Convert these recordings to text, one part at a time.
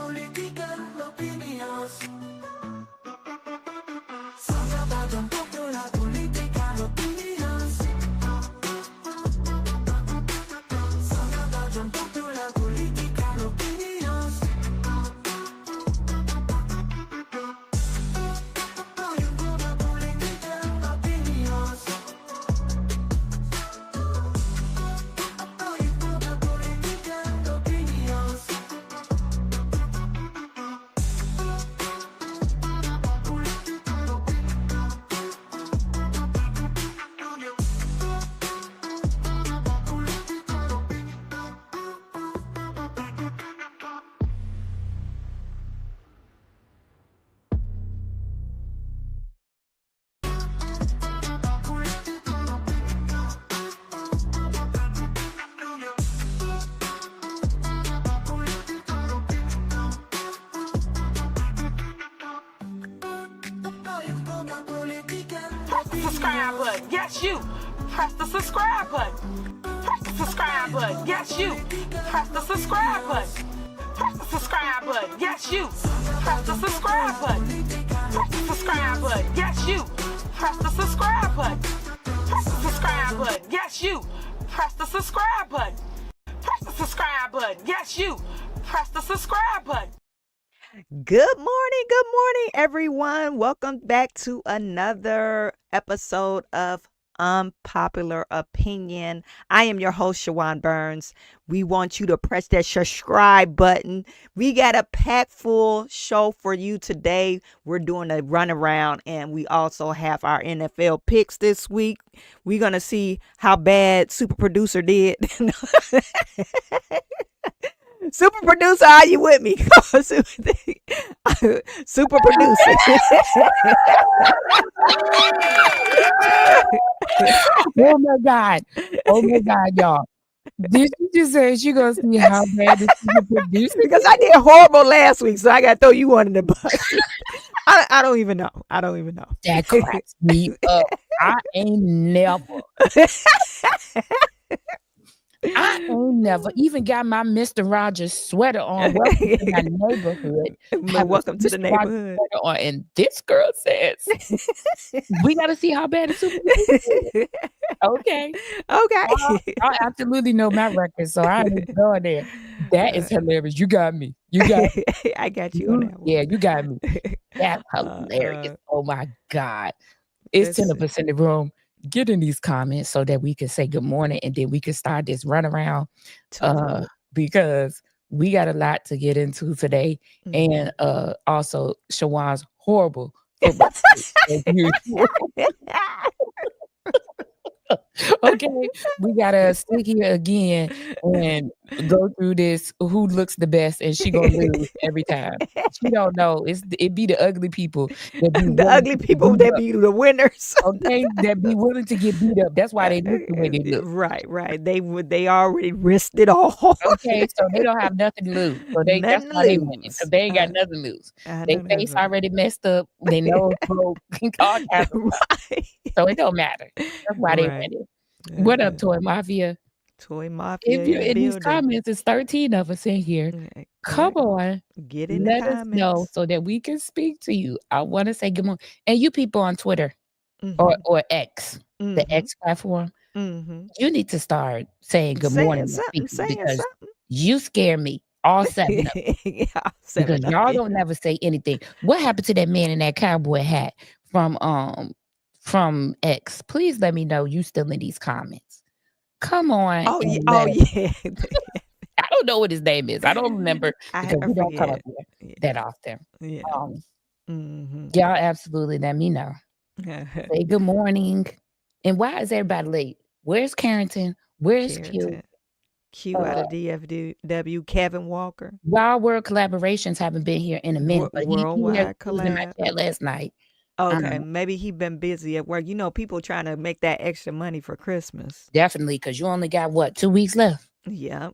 política, opinions. Son about unpopular political opinions. Son about unpopular political opinions. Unpopular political opinions. Unpopular political opinions. Press the subscribe button. Yes, you. Press the subscribe button. Press the subscribe button. Yes, you. Press the subscribe button. Press the subscribe button. Yes, you. Press the subscribe button. Press the subscribe button. Yes, you. Press the subscribe button. Press the subscribe button. Yes, you. Press the subscribe button. Press the subscribe button. Yes, you. Press the subscribe button. Good morning, everyone. Welcome back to another episode of Unpopular Opinion. I am your host, Shawan Burns. We want you to press that subscribe button. We got a packed full show for you today. We're doing a runaround, and we also have our NFL picks this week. We're going to see how bad Super Producer did. Super Producer, are you with me? Super Producer. Oh my God. Oh my God, y'all. Did she just say she gonna see how bad the super producer? Because I did horrible last week, so I got to throw you under the bus. I don't even know. That cracks me up. I ain't never even got my Mr. Rogers sweater on. Welcome to my neighborhood. Welcome to the Mr. Rogers neighborhood. sweater on, and this girl says we gotta see how bad the super producer is. Okay. Y'all absolutely know my record, so I ain't going there. That is hilarious. You got me. I got you on that one. Yeah, you got me. That's hilarious. Oh my God. It's 10% in the room. Get in these comments so that we can say good morning, and then we can start this runaround. Because we got a lot to get into today. And also Shawan's horrible football as usual. Okay, we gotta sit here again and go through this who looks the best, and she gonna lose every time. She don't know. It be the ugly people that be The ugly people that be the winners. Okay, that be willing to get beat up. That's why they look the way they look. Right. They already risked it all. Okay, so they don't have nothing to lose. So that's why they winning. Because they ain't got nothing to lose. Their face already messed up. They nose broke. All kinds of stuff. So it don't matter. That's why they winning. What up, Toy Mafia? Toy Mafia. If you're in these comments, it's 13 of us in here. Come on. Get in Let the us comments. know so that we can speak to you. I want to say good morning. And you people on Twitter or X, the X platform, you need to start saying good morning to people because you scare me. All 7 of them. Because y'all don't never say anything. What happened to that man in that cowboy hat from X? Please let me know you still in these comments. Come on. Oh yeah. I don't know what his name is. I don't remember because we don't come up here that often. Yeah. Y'all absolutely let me know. Say good morning. And why is everybody late? Where's Carrington? Where's Q? Q out of DFW, Kevin Walker. Wild World Collaborations haven't been here in a minute. But Worldwide he was in my chat last night. Okay, maybe he been busy at work. You know, people trying to make that extra money for Christmas. Definitely, because you only got, 2 weeks left? Yep.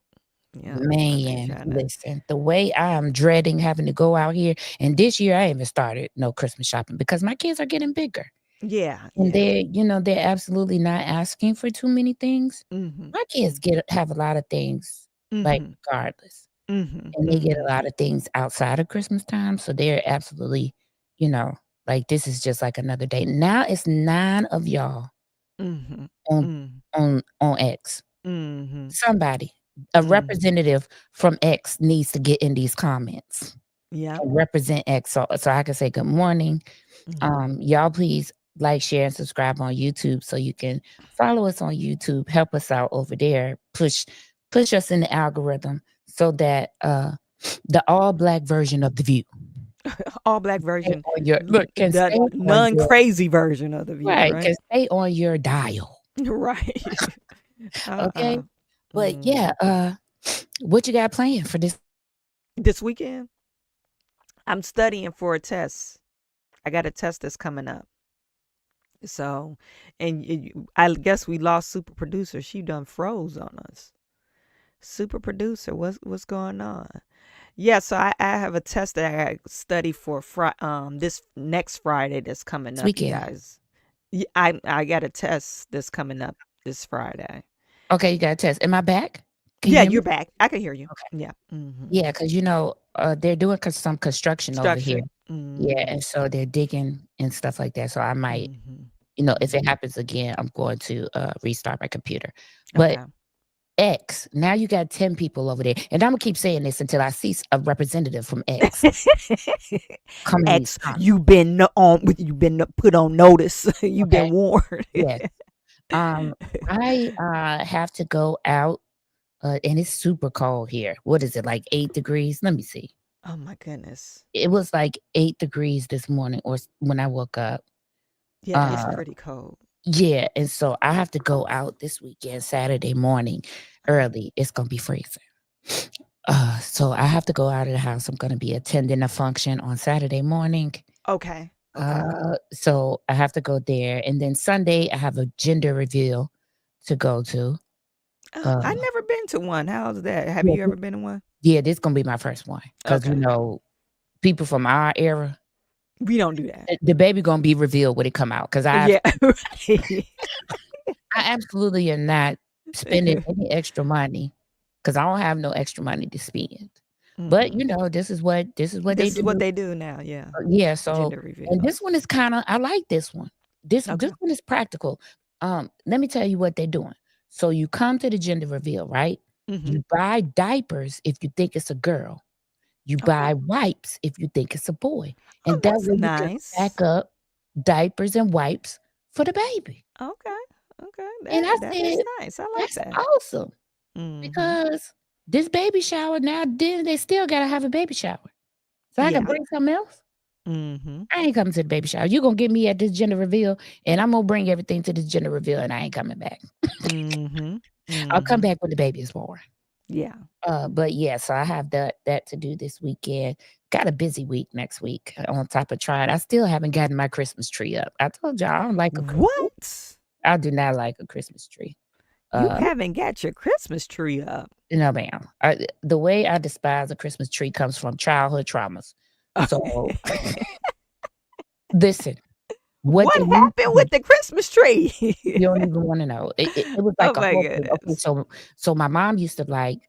Man, listen, the way I am dreading having to go out here, and this year I haven't started no Christmas shopping because my kids are getting bigger. Yeah. And they're absolutely not asking for too many things. My kids have a lot of things, like regardless. Mhm. and they get a Mhm. lot of things outside of Christmas time, so they're absolutely, you know, like, this is just like another day. Now it's 9 of y'all Mhm. on Mm. X. Mhm. Somebody, a Mhm. representative from X needs to get in these comments Yep. and represent X so I can say good morning. Mhm. Y'all please like, share, and subscribe on YouTube so you can follow us on YouTube. Help us out over there. Push us in the algorithm so that the all black version of the View All black stay version, on your look can the stay on your non-crazy version of the View, right, right? can stay on your dial. Right. Okay. Uh-uh. But yeah, Mm. what you got planned for this? This weekend, I'm studying for a test. I got a test that's coming up. So, and I guess we lost super producer. She done froze on us. Super producer, what's going on? Yeah, so I have a test that I study for this next Friday that's coming This up, you weekend? guys. I got a test that's coming up this Friday. Okay, you got a test. Am I back? Can you Yeah, hear me? you're back. I can hear you. Okay. Yeah. Mm-hmm. Yeah, because they're doing some construction over here. Structure. Yeah, Mm-hmm. and so they're digging and stuff like that. So I might, Mm-hmm. if it Mm-hmm. happens again, I'm going to restart my computer. But Okay. X, now you got 10 people over there. And I'm gonna keep saying this until I see a representative from X come in these X, comments. you've been put on notice. You've Okay. been warned. Yes. I have to go out and it's super cold here. What is it, like 8 degrees? Let me see. Oh my goodness. It was like 8 degrees this morning or when I woke up. Yeah, that's Uh, pretty cold. yeah, and so I have to go out this weekend, Saturday morning early. It's gonna be freezing. So I have to go out of the house. I'm gonna be attending a function on Saturday morning. Okay. Okay. So I have to go there, and then Sunday I have a gender reveal to go to. I've Uh, never been to one. How's that? Have yeah, you ever been to one? yeah, this gonna be my first one because Okay. people from our era, We don't do that. the baby gonna be revealed when it come out because Yeah. Right. I absolutely am not spending any extra money because I don't have no extra money to spend. But Mhm. this is what they This is what do. they do now. Yeah. Yeah, so Gender and reveal. this one is kinda I like this one. This Okay. one is practical. Let me tell you what they're doing. So you come to the gender reveal, right? Hmm. You buy diapers if you think it's a girl. You Okay. buy wipes if you think it's a boy. Oh, And that that's way you can nice. stack up diapers and wipes for the baby. Okay. Okay. And I That is said, nice. I like "That's that. awesome." Hmm. Because this baby shower now, then they still gotta have a baby shower. So I can Yeah. bring something else? Hmm. I ain't coming to the baby shower. You gonna get me at this gender reveal, and I'm gonna bring everything to this gender reveal, and I ain't coming back. Hmm. I'll come Hmm. back when the baby is born. Yeah. But yeah, so I have that to do this weekend. Got a busy week next week on top of trying. I still haven't gotten my Christmas tree up. I told y'all I don't like a What? I do not like a Christmas tree. You Uh, haven't got your Christmas tree up. no, ma'am. The way I despise a Christmas tree comes from childhood traumas. So listen, what What they used to happened do, with the Christmas tree? you don't even wanna know. It was Oh like a my whole thing. Okay, goodness. so my mom used to like,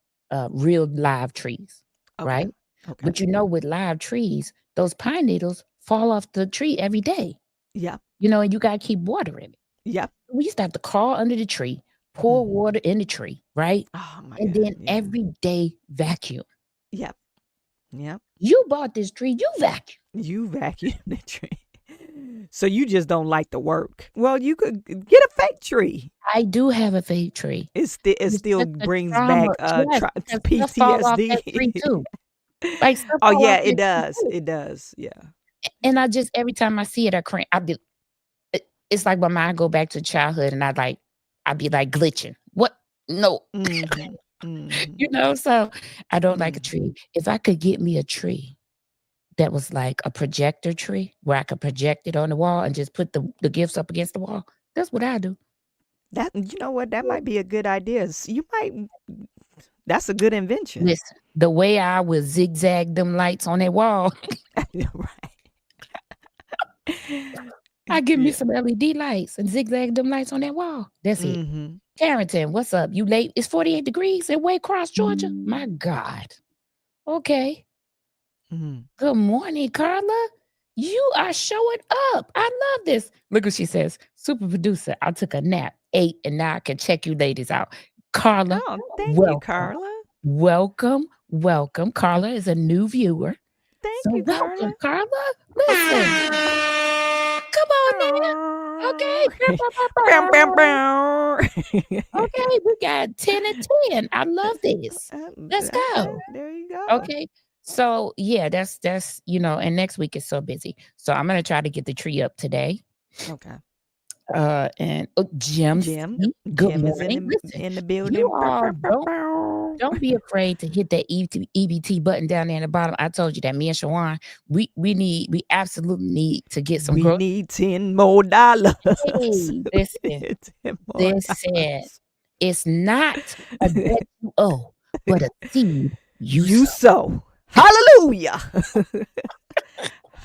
real live trees, Okay. right? Okay. But with live trees, those pine needles fall off the tree every day, Yeah. and you gotta keep watering it. Yeah. We used to have to crawl under the tree, pour Mhm. water in the tree, right? Oh my And God. then Yeah. every day vacuum. Yep. Yep. You bought this tree, you vacuum. You vacuum the tree. So you just don't like the work. Well, you could get a fake tree. I do have a fake tree. It It's still just a brings back trauma. Yes, because stuff fall off that tree PTSD. too. Like, stuff Oh fall yeah, off it that tree does. too. It does. Yeah. And I just every time I see it, I cringe. It's like my mind go back to childhood, and I be like glitching. What? No, Mhm. Mhm. So I don't like a Mhm. tree. If I could get me a tree that was like a projector tree where I could project it on the wall and just put the gifts up against the wall, that's what I do. That what? That might be a good idea. You might That's a good invention. Listen, the way I would zigzag them lights on that wall, Right. I give me Yeah. some LED lights and zigzag them lights on that wall. That's it. Mhm. Carrington, what's up? You late? It's 48 degrees in Waycross, Georgia. My God. Okay. Mhm. Good morning, Carla. You are showing up. I love this. Look what she says. Super producer, I took a nap, ate, and now I can check you ladies out. Carla, Oh, thank you, welcome. Carla. Welcome. Carla is a new viewer. Thank So you, welcome, Carla. Carla. Listen, come on now. Okay. Bow, bow, bow. Okay, we got 10 and 10. I love this. Let's Okay, go. there you go. Okay. So yeah, that's and next week is so busy. So I'm gonna try to get the tree up today. Okay. And Jim, Jim. good Jim is morning. Listen, in the you building. Bow, all bow, bow, bow. don't be afraid to hit that EBT button down there in the bottom. I told you that me and Shawan, we absolutely need to get some We growth. need $10 more. Hey, listen, 10 more listen. dollars. It's not a debt you owe, but a seed you You sow. sow. Hallelujah.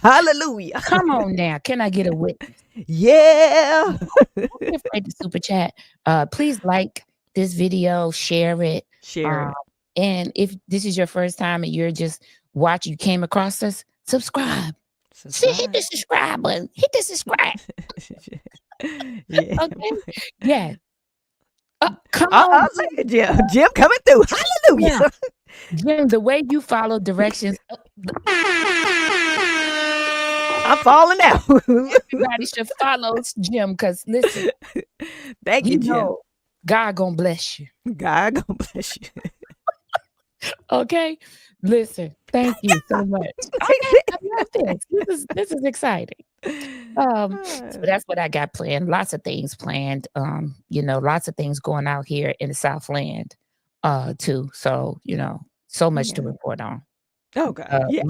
Hallelujah. Come on now. Can I get a witness? Yeah. Don't be afraid to super chat. Please like this video, share it. Share Um, it. and if this is your first time and you're just watching, you came across us, subscribe. See, hit the subscribe button. Hit the subscribe. Yeah. Okay. Yeah. Come on. Look at Jim. Jim coming through. Hallelujah. Now, Jim, the way you follow directions, I'm falling out. everybody should follow Jim because listen, Thank you, Jim. know God gonna bless you. God gonna bless you. Okay, listen. Thank you so much. Okay, I love this. This is exciting. So that's what I got planned. Lots of things planned. Lots of things going out here in the Southland, too. So so much to report on. Okay. Yeah.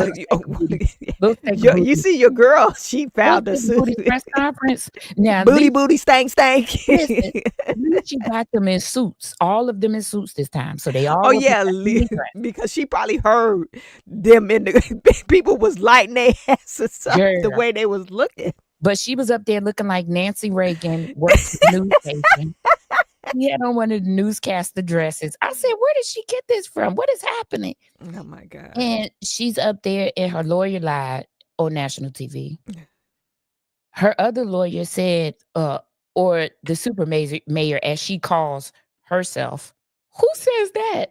You see your girl, she found us. Booty press conference. Now, booty, stank. listen, she got them in suits. All of them in suits this time. So they all. Oh yeah, because she probably heard them in the people was lighting their asses up the way they was looking. But she was up there looking like Nancy Reagan works the news station. She had on one of the newscaster dresses. I said, where did she get this from? What is happening? Oh my God. And she's up there and her lawyer lied on national TV. Her other lawyer said, or the super mayor, as she calls herself. Who says that?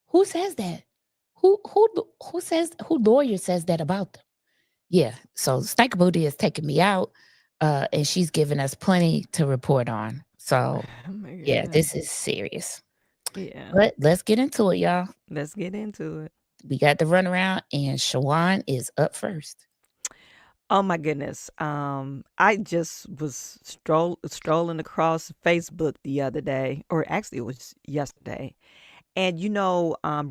Who says that? Who lawyer says that about them? Yeah. So Stank Booty is taking me out, and she's giving us plenty to report on. So yeah, this is serious. Yeah. But let's get into it, y'all. Let's get into it. We got the runaround, and Shawan is up first. Oh my goodness. I just was strolling across Facebook the other day, or actually it was yesterday. And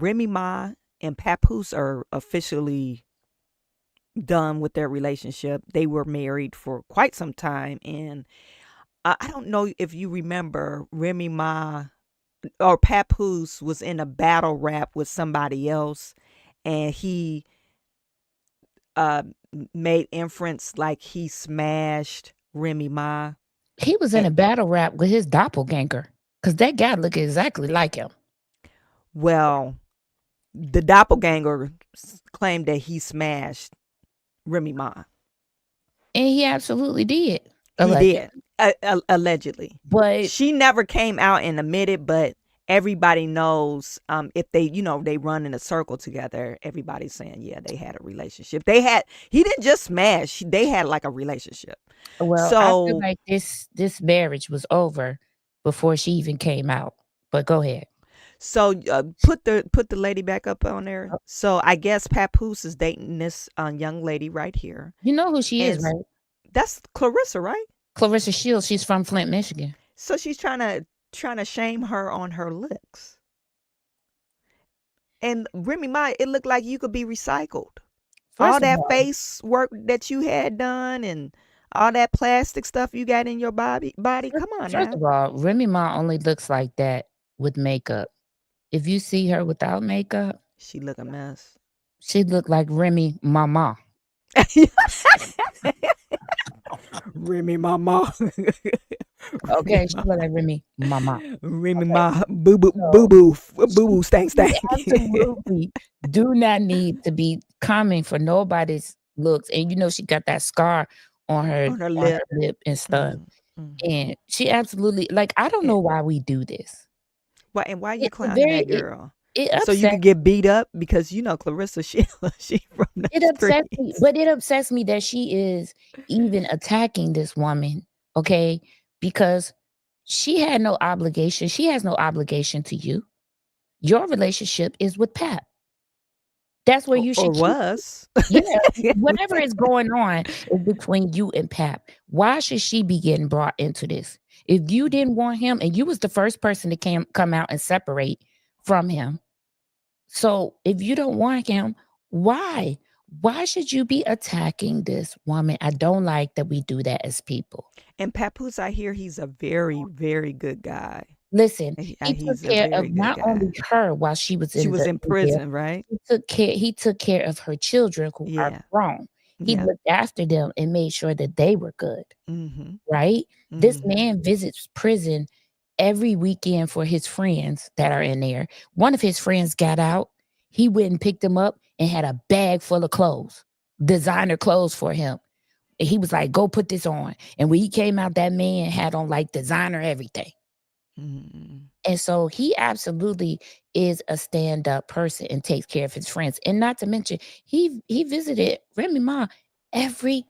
Remy Ma and Papoose are officially done with their relationship. They were married for quite some time, and I don't know if you remember, Remy Ma or Papoose was in a battle rap with somebody else, and he made inference like he smashed Remy Ma. He was in a battle rap with his doppelganger because that guy looked exactly like him. Well, the doppelganger claimed that he smashed Remy Ma. And he absolutely did. He did. Allegedly. But she never came out and admitted, but everybody knows if they they run in a circle together, everybody's saying they had a relationship. He didn't just smash, they had like a relationship. Well, I feel like this marriage was over before she even came out. But go ahead. So put the lady back up on there. So I guess Papoose is dating this young lady right here. You know who she is, right? That's Clarissa, right? Clarissa Shields. She's from Flint, Michigan. So she's trying to shame her on her looks. And Remy Ma, it looked like you could be recycled. All that face work that you had done and all that plastic stuff you got in your body. Come on now. First of all, Remy Ma only looks like that with makeup. If you see her without makeup, she look a mess. She look like Remy Mama. Remy Mama. Okay, she was like Remy, mama. Remy Okay, Ma, boo boo boo so boo boo she, boo stank she stank absolutely do not need to be coming for nobody's looks. And she got that scar on her on her on lip. her lip and stuff. Mm, mhm. And she absolutely like I don't And know why we do this. why you It clowning very that girl? it So you could upsets get beat up because Clarissa she from the it upsets me, streets. but it upsets me that she is even attacking this woman, okay? Because she had no obligation. She has no obligation to you. Your relationship is with Pap. That's where you Or should keep it. was. Yeah, whatever is going on is between you and Pap. Why should she be getting brought into this? If you didn't want him and you was the first person to come out and separate from him. So if you don't want him, why? Why should you be attacking this woman? I don't like that we do that as people. And Papoose, I hear he's a very, very good guy. Listen, he took He's a care very of good not only guy. her while she was She was in in there, prison, right? he took care of her children who are Yeah. grown. He Yeah. looked after them and made sure that they were good, Mhm. right? This Mhm. man visits prison every weekend for his friends that are in there. One of his friends got out. He went and picked him up and had a bag full of clothes, designer clothes for him. And he was like, go put this on. And when he came out, that man had on like designer everything. Mhm. And so he absolutely is a stand-up person and takes care of his friends. And not to mention, he visited Remy Ma every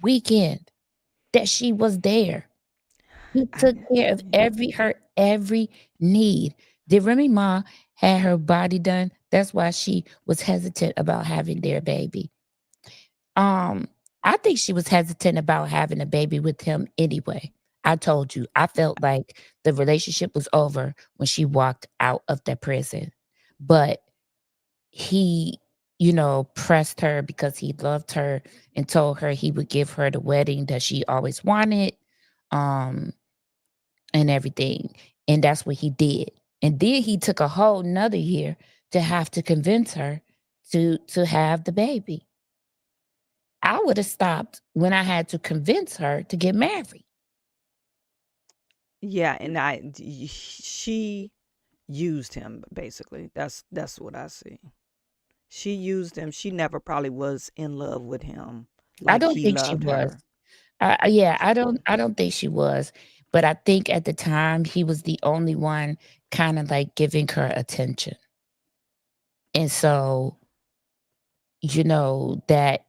weekend that she was there. He I took care of yeah. her every need. Did Remy Ma had her body done? That's why she was hesitant about having their baby. Um, I think she was hesitant about having a baby with him anyway. I told you, I felt like the relationship was over when she walked out of the prison. But he, pressed her because he loved her and told her he would give her the wedding that she always wanted. Um, and everything. And that's what he did. And then he took a whole nother year to have to convince her to have the baby. I would have stopped when I had to convince her to get married. Yeah, and she used him basically. That's what I see. She used him. She never probably was in love with him I like don't he think she loved was. her. Yeah, I don't think she was. But I think at the time he was the only one kind of like giving her attention. And so, that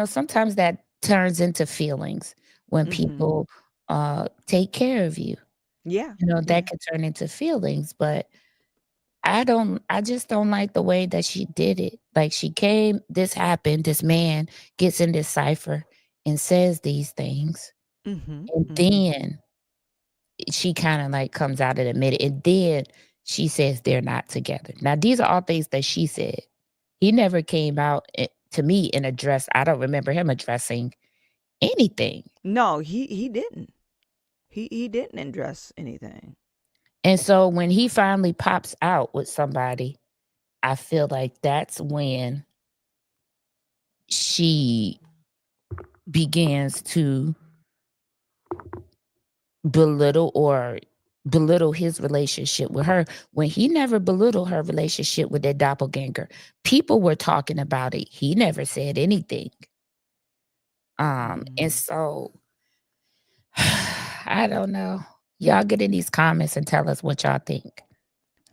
sometimes that turns into feelings when Mhm. people take care of you. Yeah. That Yeah. could turn into feelings, but I just don't like the way that she did it. Like this happened, this man gets in this cipher and says these things, Mhm. and Mhm. then she kind of like comes out and admit it, and then she says they're not together. Now, these are all things that she said. He never came out to me and addressed. I don't remember him addressing anything. No, he didn't. He didn't address anything. And so when he finally pops out with somebody, I feel like that's when she begins to belittle his relationship with her when he never belittled her relationship with that doppelganger. People were talking about it. He never said anything. And Mm. so I don't know. Y'all get in these comments and tell us what y'all think.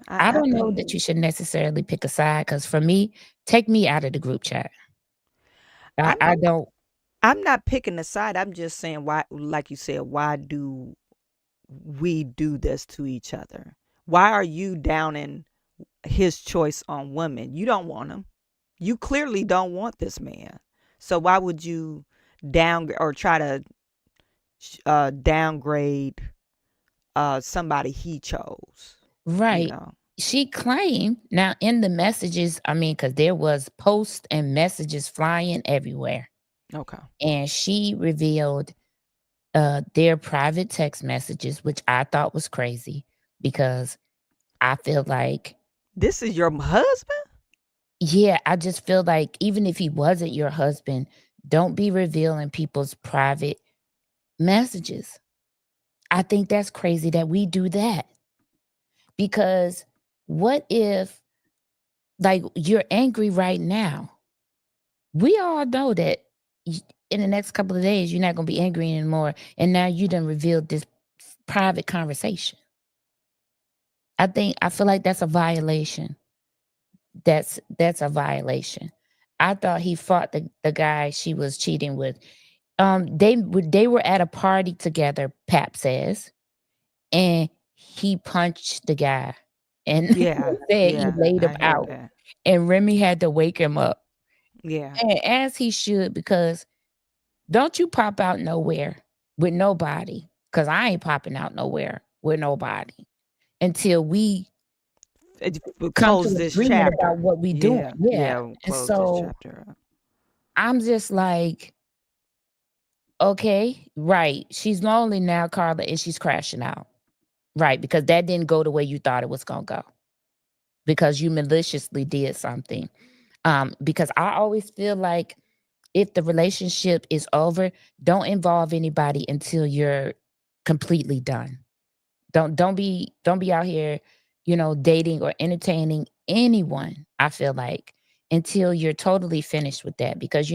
I I don't know think that you should necessarily pick a side because for me, take me out of the group chat. I, I'm I don't. I'm not picking a side. I'm just saying why, like you said, why do we do this to each other? Why are you downing his choice on women? You don't want him. You clearly don't want this man. So why would you downgrade or try to downgrade somebody he chose? You Right. know. She claimed now in the messages, I mean, because there was posts and messages flying everywhere. Okay. And she revealed their private text messages, which I thought was crazy because I feel like, This is your husband? yeah, I just feel like even if he wasn't your husband, don't be revealing people's private messages. I think that's crazy that we do that. Because what if, like, you're angry right now? We all know that in the next couple of days, you're not going to be angry anymore. And now you done revealed this private conversation. I feel like that's a violation. That's a violation. I thought he fought the guy she was cheating with. They were at a party together, Pap says, and he punched the guy, and Yeah, said he yeah, laid him I heard out, that. and Remy had to wake him up, Yeah, and as he should, because don't you pop out nowhere with nobody, because I ain't popping out nowhere with nobody until we we'll come to close an this agreement about chapter. what we doing. Yeah, Yeah, yeah, we'll and close this so chapter up. I'm just like, okay, right. She's lonely now, Carla, and she's crashing out. Right, because that didn't go the way you thought it was gonna go. Because you maliciously did something. Because I always feel like if the relationship is over, don't involve anybody until you're completely done. Don't be out here, dating or entertaining anyone, I feel like, until you're totally finished with that. Because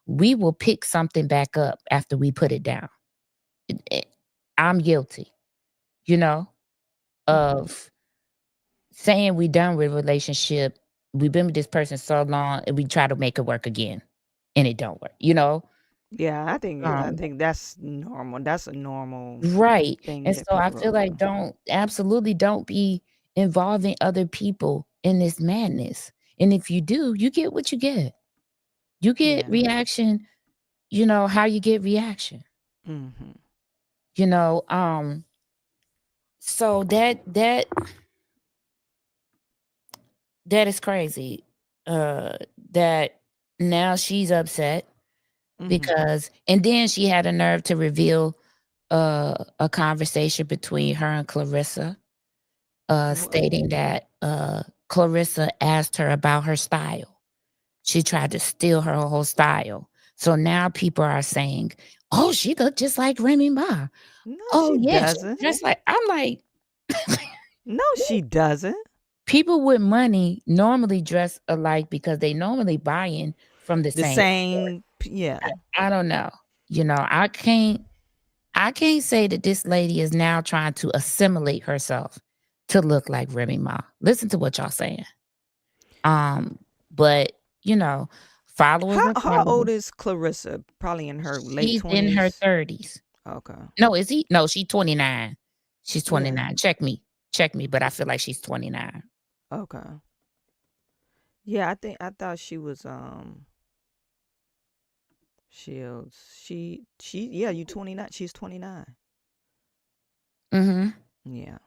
we will pick something back up after we put it down. I'm guilty, you know, Mhm. of saying we done with a relationship. We've been with this person so long and we try to make it work again and it don't work. Yeah, I Um, think that's normal. That's a normal right. thing And that so I people feel go like through. don't be involving other people in this madness. And if you do, you get what you get. You get Yeah. reaction, how you get reaction. Mhm. You know, so that is crazy. That now she's upset Mhm. because, and then she had a nerve to reveal a conversation between her and Clarissa, What? stating that Clarissa asked her about her style. She tried to steal her whole style. So now people are saying, "Oh, she looked just like Remy Ma." No, Oh she yeah, she doesn't. just like, I'm like, No, she doesn't. people with money normally dress alike because they normally buying from the The same store. same. Yeah. I don't know. I can't say that this lady is now trying to assimilate herself to look like Remy Ma. Listen to what y'all saying. But followers are How old followers. is Clarissa? Probably in her late She's in her 20s. 30s. Okay. No, is he? No, she's 29. She's Yeah. 29. Check me, but I feel like she's 29. Okay. Yeah, I thought she was Shields. Yeah, you 29. She's 29. Mm-hmm. Yeah.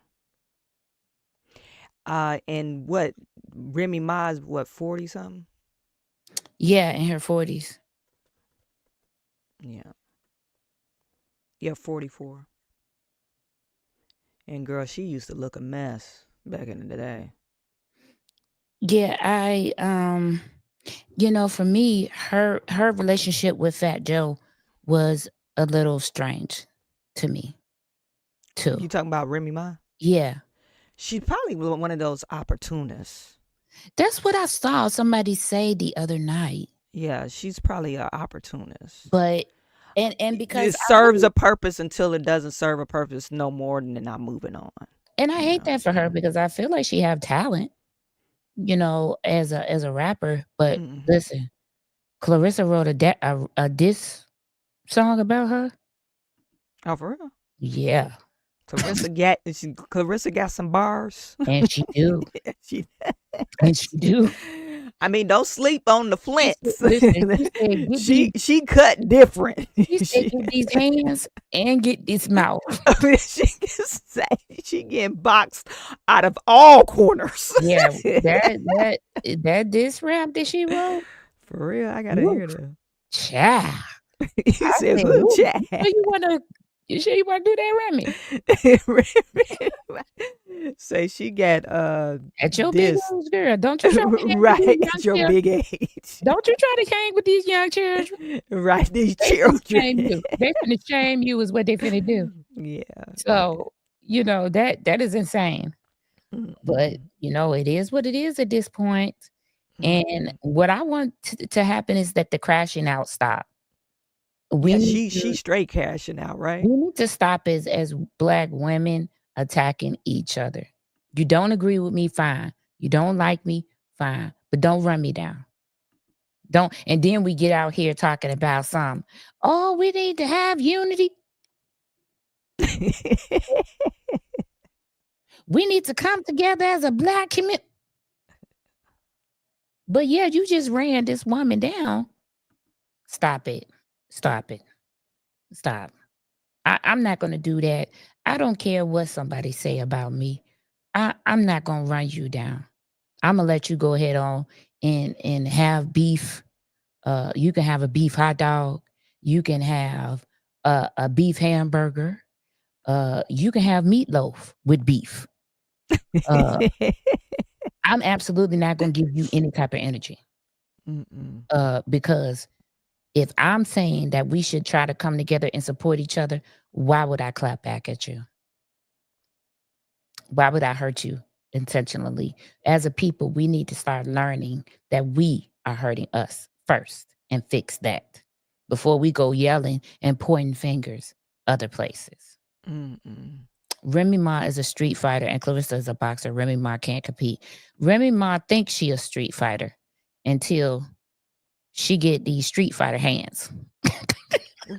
And what Remy Ma's what 40 something? Yeah, in her 40s. Yeah. Yeah, 44. And girl, she used to look a mess back in the day. Yeah, for me, her relationship with Fat Joe was a little strange to me too. You talking about Remy Ma? Yeah. She's probably one of those opportunists. That's what I saw somebody say the other night. Yeah, she's probably an opportunist. But and because It serves a purpose until it doesn't serve a purpose no more, and then I'm moving on. and I You hate know. that for her because I feel like she have talent, as a rapper. But Mhm. listen, Clarissa wrote a diss song about her. Oh, for real? Yeah, Clarissa got some bars. and she do, She- and she do. I mean, don't sleep on the She said, flints. listen, she said, get these. she cut different. She said, get these hands and get this mouth. I mean, she can say she getting boxed out of all corners. Yeah, that diss rap that she wrote. For real, I gotta Woo, hear that. child. He I said, said, "Who woo, chat?" you sure you wanna do that, Remy? Say she got At your big this age, girl, don't you try to hang with right these at young your children. big age, Don't you try to hang with these young children. right? These They finna shame children, you. They finna shame you is what they finna do. Yeah. So, that is insane. But, Mm-mm. it is what it is at this point. And Mm-mm. what I want to happen is that the crashing out stop. We Yeah, need she to straight cashing out, right? we need to stop as Black women attacking each other. You don't agree with me, fine. You don't like me, fine. But don't run me down. Don't and then we get out here talking about some, oh, we need to have unity. We need to come together as a Black community. But yeah, you just ran this woman down. Stop it. Stop it. Stop. I'm not gonna do that. I don't care what somebody say about me. I'm not gonna run you down. I'm gonna let you go ahead on and have beef. You can have a beef hot dog. You can have a beef hamburger. You can have meatloaf with beef. Uh, I'm absolutely not gonna give you any type of energy. Mm-mm. Because if I'm saying that we should try to come together and support each other, why would I clap back at you? Why would I hurt you intentionally? As a people, we need to start learning that we are hurting us first and fix that before we go yelling and pointing fingers other places. Mm-mm. Remy Ma is a street fighter and Clarissa is a boxer. Remy Ma can't compete. Remy Ma thinks she a street fighter until she get these street fighter hands.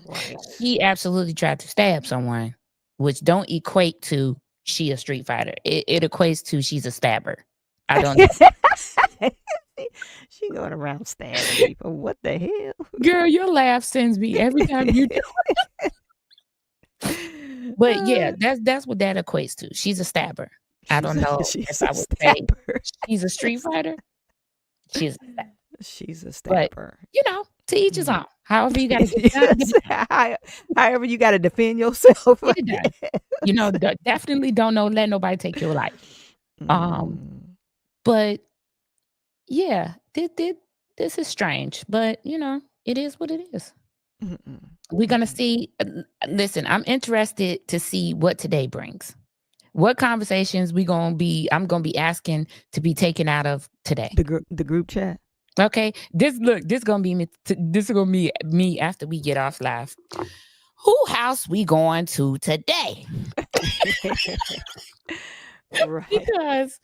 Right. She absolutely tried to stab someone, which don't equate to she a street fighter. It equates to she's a stabber. I don't know. She going around stabbing people. What the hell? Girl, your laugh sends me every time you do. But yeah, that's what that equates to. She's a stabber. I don't know She's if a I would say stabber. she's a street fighter. She's a stabber. She's a But stabber. to each his own. However you gotta get it done, get Yes. it done. However, you got to defend yourself. Get it done. Definitely don't let nobody take your life. Mm. But yeah, this is strange, but it is what it is. Mm-mm. We're gonna see. Listen, I'm interested to see what today brings. What conversations I'm gonna be asking to be taken out of today. The group chat. Okay, this gonna be me. This is gonna be me after we get off live. Who house we going to today? Right. Because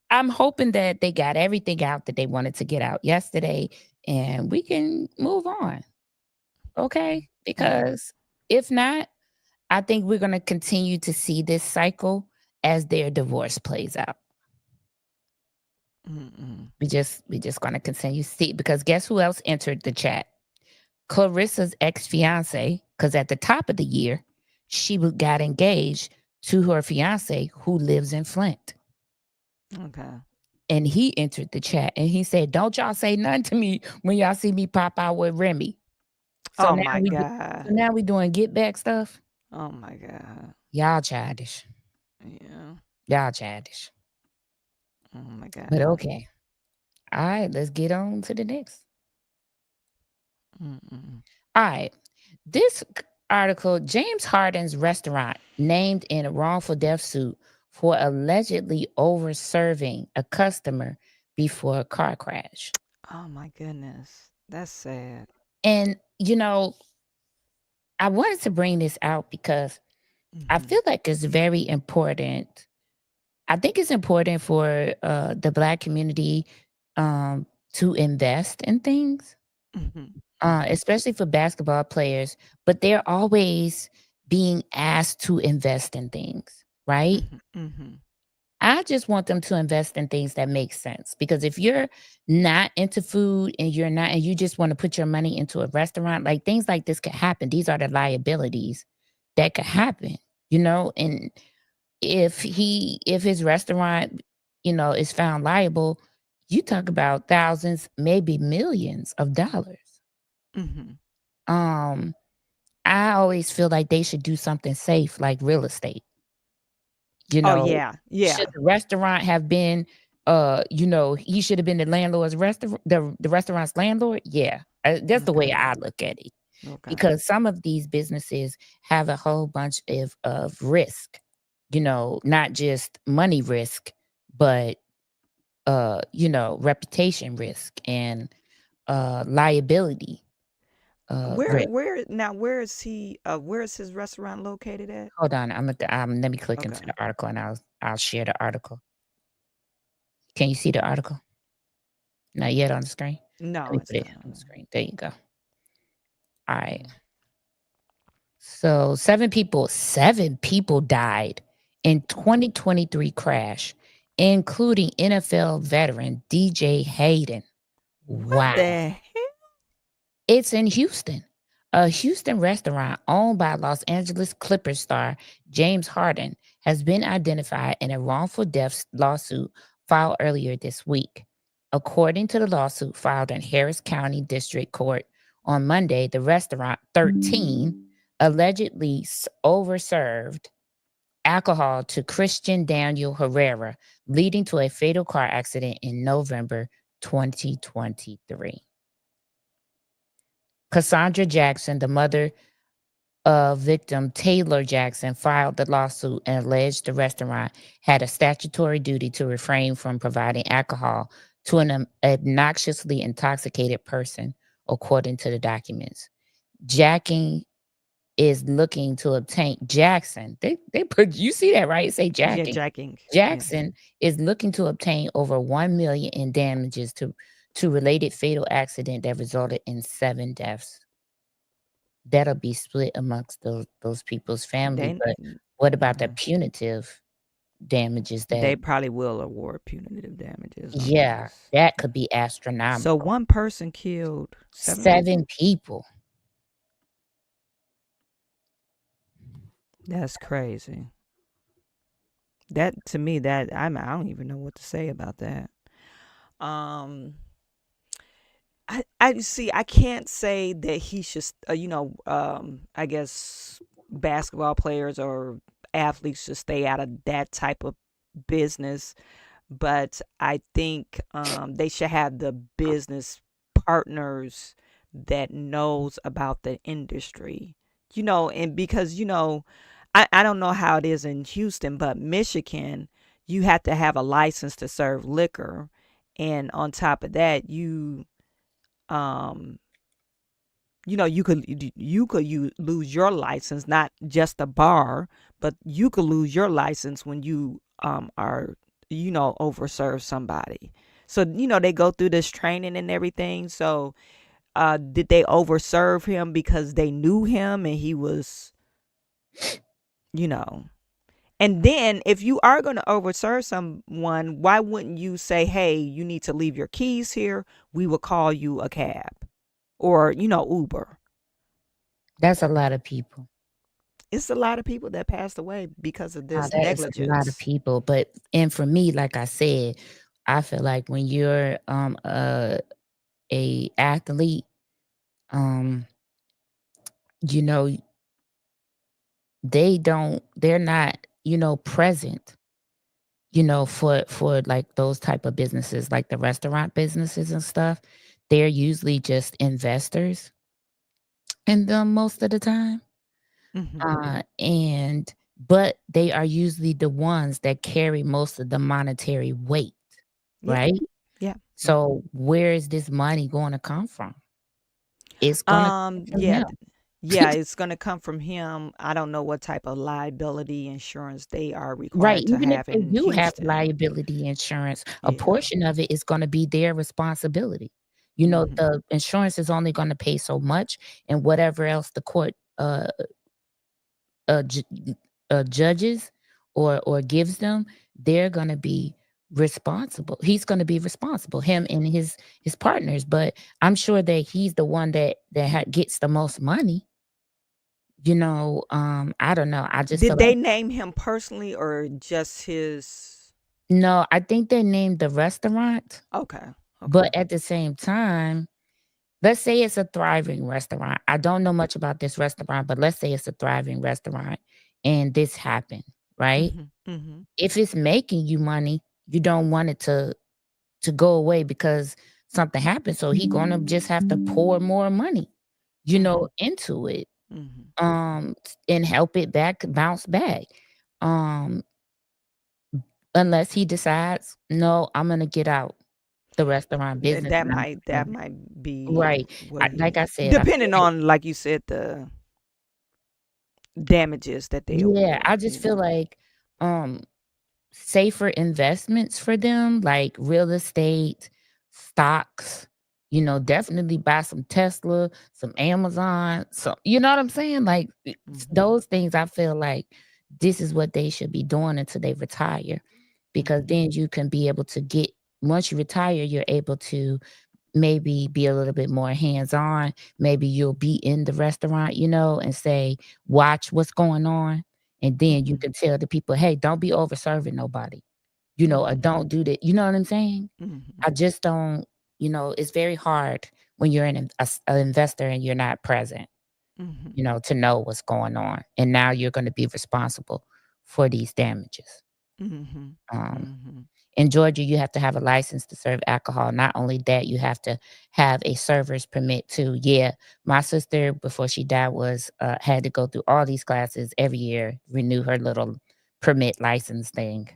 I'm hoping that they got everything out that they wanted to get out yesterday, and we can move on. Okay, because if not, I think we're gonna continue to see this cycle as their divorce plays out. Mm-mm. We just gonna continue to see, because guess who else entered the chat? Clarissa's ex-fiance, because at the top of the year, she got engaged to her fiance who lives in Flint. Okay. And he entered the chat and he said, "Don't y'all say nothing to me when y'all see me pop out with Remy." So Oh now my we God. so now we doing get back stuff. Oh my God. Y'all childish. Yeah. Y'all childish. Oh my God. But okay. All right, let's get on to the next. Mm-mm. All right. This article, James Harden's restaurant named in a wrongful death suit for allegedly over serving a customer before a car crash. Oh my goodness. That's sad. And, I wanted to bring this out because I Mhm. feel like it's very important. I think it's important for the Black community to invest in things, Mhm. Mhm. especially for basketball players, but they're always being asked to invest in things, right? Mhm. Mhm. I just want them to invest in things that make sense, because if you're not into food and you just want to put your money into a restaurant, like things like this could happen. These are the liabilities that could happen, and if his restaurant, is found liable, you talk about thousands, maybe millions of dollars. Mhm. Um, I always feel like they should do something safe, like real estate. Oh yeah. Yeah. Should the restaurant have been, he should have been the landlord's restaurant, the restaurant's landlord? Yeah, that's the way Okay. I look at it. Okay. because some of these businesses have a whole bunch of risk, not just money risk, but reputation risk and liability risk. Where is he where is his restaurant located at? Hold on, let me click into Okay. the article and I'll share the article. Can you see the article? Not yet on the screen. Let No, me it's put it not. on the screen. There you go. All right. So seven people died in 2023 crash, including NFL veteran DJ Hayden. What Wow. the heck? It's in Houston. A Houston restaurant owned by Los Angeles Clippers star James Harden has been identified in a wrongful death lawsuit filed earlier this week. According to the lawsuit filed in Harris County District Court on Monday, the restaurant 13 allegedly overserved alcohol to Christian Daniel Herrera, leading to a fatal car accident in November 2023. Cassandra Jackson, the mother of victim Taylor Jackson, filed the lawsuit and alleged the restaurant had a statutory duty to refrain from providing alcohol to an obnoxiously intoxicated person, according to the documents. Jacking is looking to obtain Jackson. They put you see that right? Say Yeah, jacking. jacking. Yes. Jackson is looking to obtain over 1 million in damages to related fatal accident that resulted in 7 deaths. That'll be split amongst those people's family, They but what about the mhm. punitive damages They that probably will award punitive damages on yeah, those. that could be So astronomical. one person killed 7 people? 7 people. That's crazy. That to me that I don't even know what to say about that. Um I see. I can't say that he should. I guess basketball players or athletes should stay out of that type of business. But I think they should have the business partners that knows about the industry. And because I don't know how it is in Houston, but Michigan, you have to have a license to serve liquor, and on top of that, um you lose your license, not just the bar, but you could lose your license when you are overserve somebody. So they go through this training and everything. So did they overserve him because they knew him and he was you know and then if you are going to overserve someone, why wouldn't you say, hey, you need to leave your keys here, we will call you a cab, or Uber. That's a lot of people. It's a lot of people that passed away because of this That is a lot of negligence. people, and for me, like I said, I feel like when you're, a athlete, um, you know, they're not, present, for, like, those type of businesses, like the restaurant businesses and stuff. They're usually just investors in them most of the time, Hmm. and but they are usually the ones that carry most of the monetary weight, Yeah. right? Yeah. Hmm. So where is this money going to come from? It's gonna come from Yeah. him. Yeah, it's going to come from him. I don't know what type of liability insurance they are Right, required to even if have they in do have Houston. liability insurance, a Yeah. portion of it is gonna be their responsibility. Hmm. The insurance is only gonna pay so much, and whatever else the court, ju judges or gives them, they're gonna be responsible. He's gonna be responsible, him and his partners, but I'm sure that he's the one that gets the most money, I don't know, I just feel Did like they name him personally or just his? no, I think they named the restaurant, Okay. Okay. but at the same time, let's say it's a thriving restaurant. I don't know much about this restaurant, but let's say it's a thriving restaurant and this happened, right? Hmm. Hmm. If it's making you money, you don't want it to go away because something happened. So he gonna just have to pour more money. into it, Mhm. and help it bounce back. Um, unless he decides, no, I'm gonna get out the restaurant That business, that and I'm might gonna that might be right. what Like he, I said, I feel depending like on, like you said, the damages that they yeah, award, I just feel like um safer investments for them, like real estate, stocks, definitely buy some Tesla, some Amazon. So, you know what I'm saying? Like Mhm. those things, I feel like this is what they should be doing until they retire. Because Mhm. then you can be able to once you retire, you're able to maybe be a little bit more hands-on. Maybe you'll be in the restaurant, and say, watch what's going on. And then you Mhm. can tell the people, hey, don't be over serving nobody, or Mhm. don't do that. You know what I'm saying? Mhm. I just don't, it's very hard when you're an investor and you're not present, Mhm. to know what's going on. And now you're going to be responsible for these damages. Mhm. Um, Mhm. in Georgia, you have to have a license to serve alcohol. Not only that, you have to have a server's permit too. Yeah, my sister before she died was had to go through all these classes every year, renew her little permit license thing.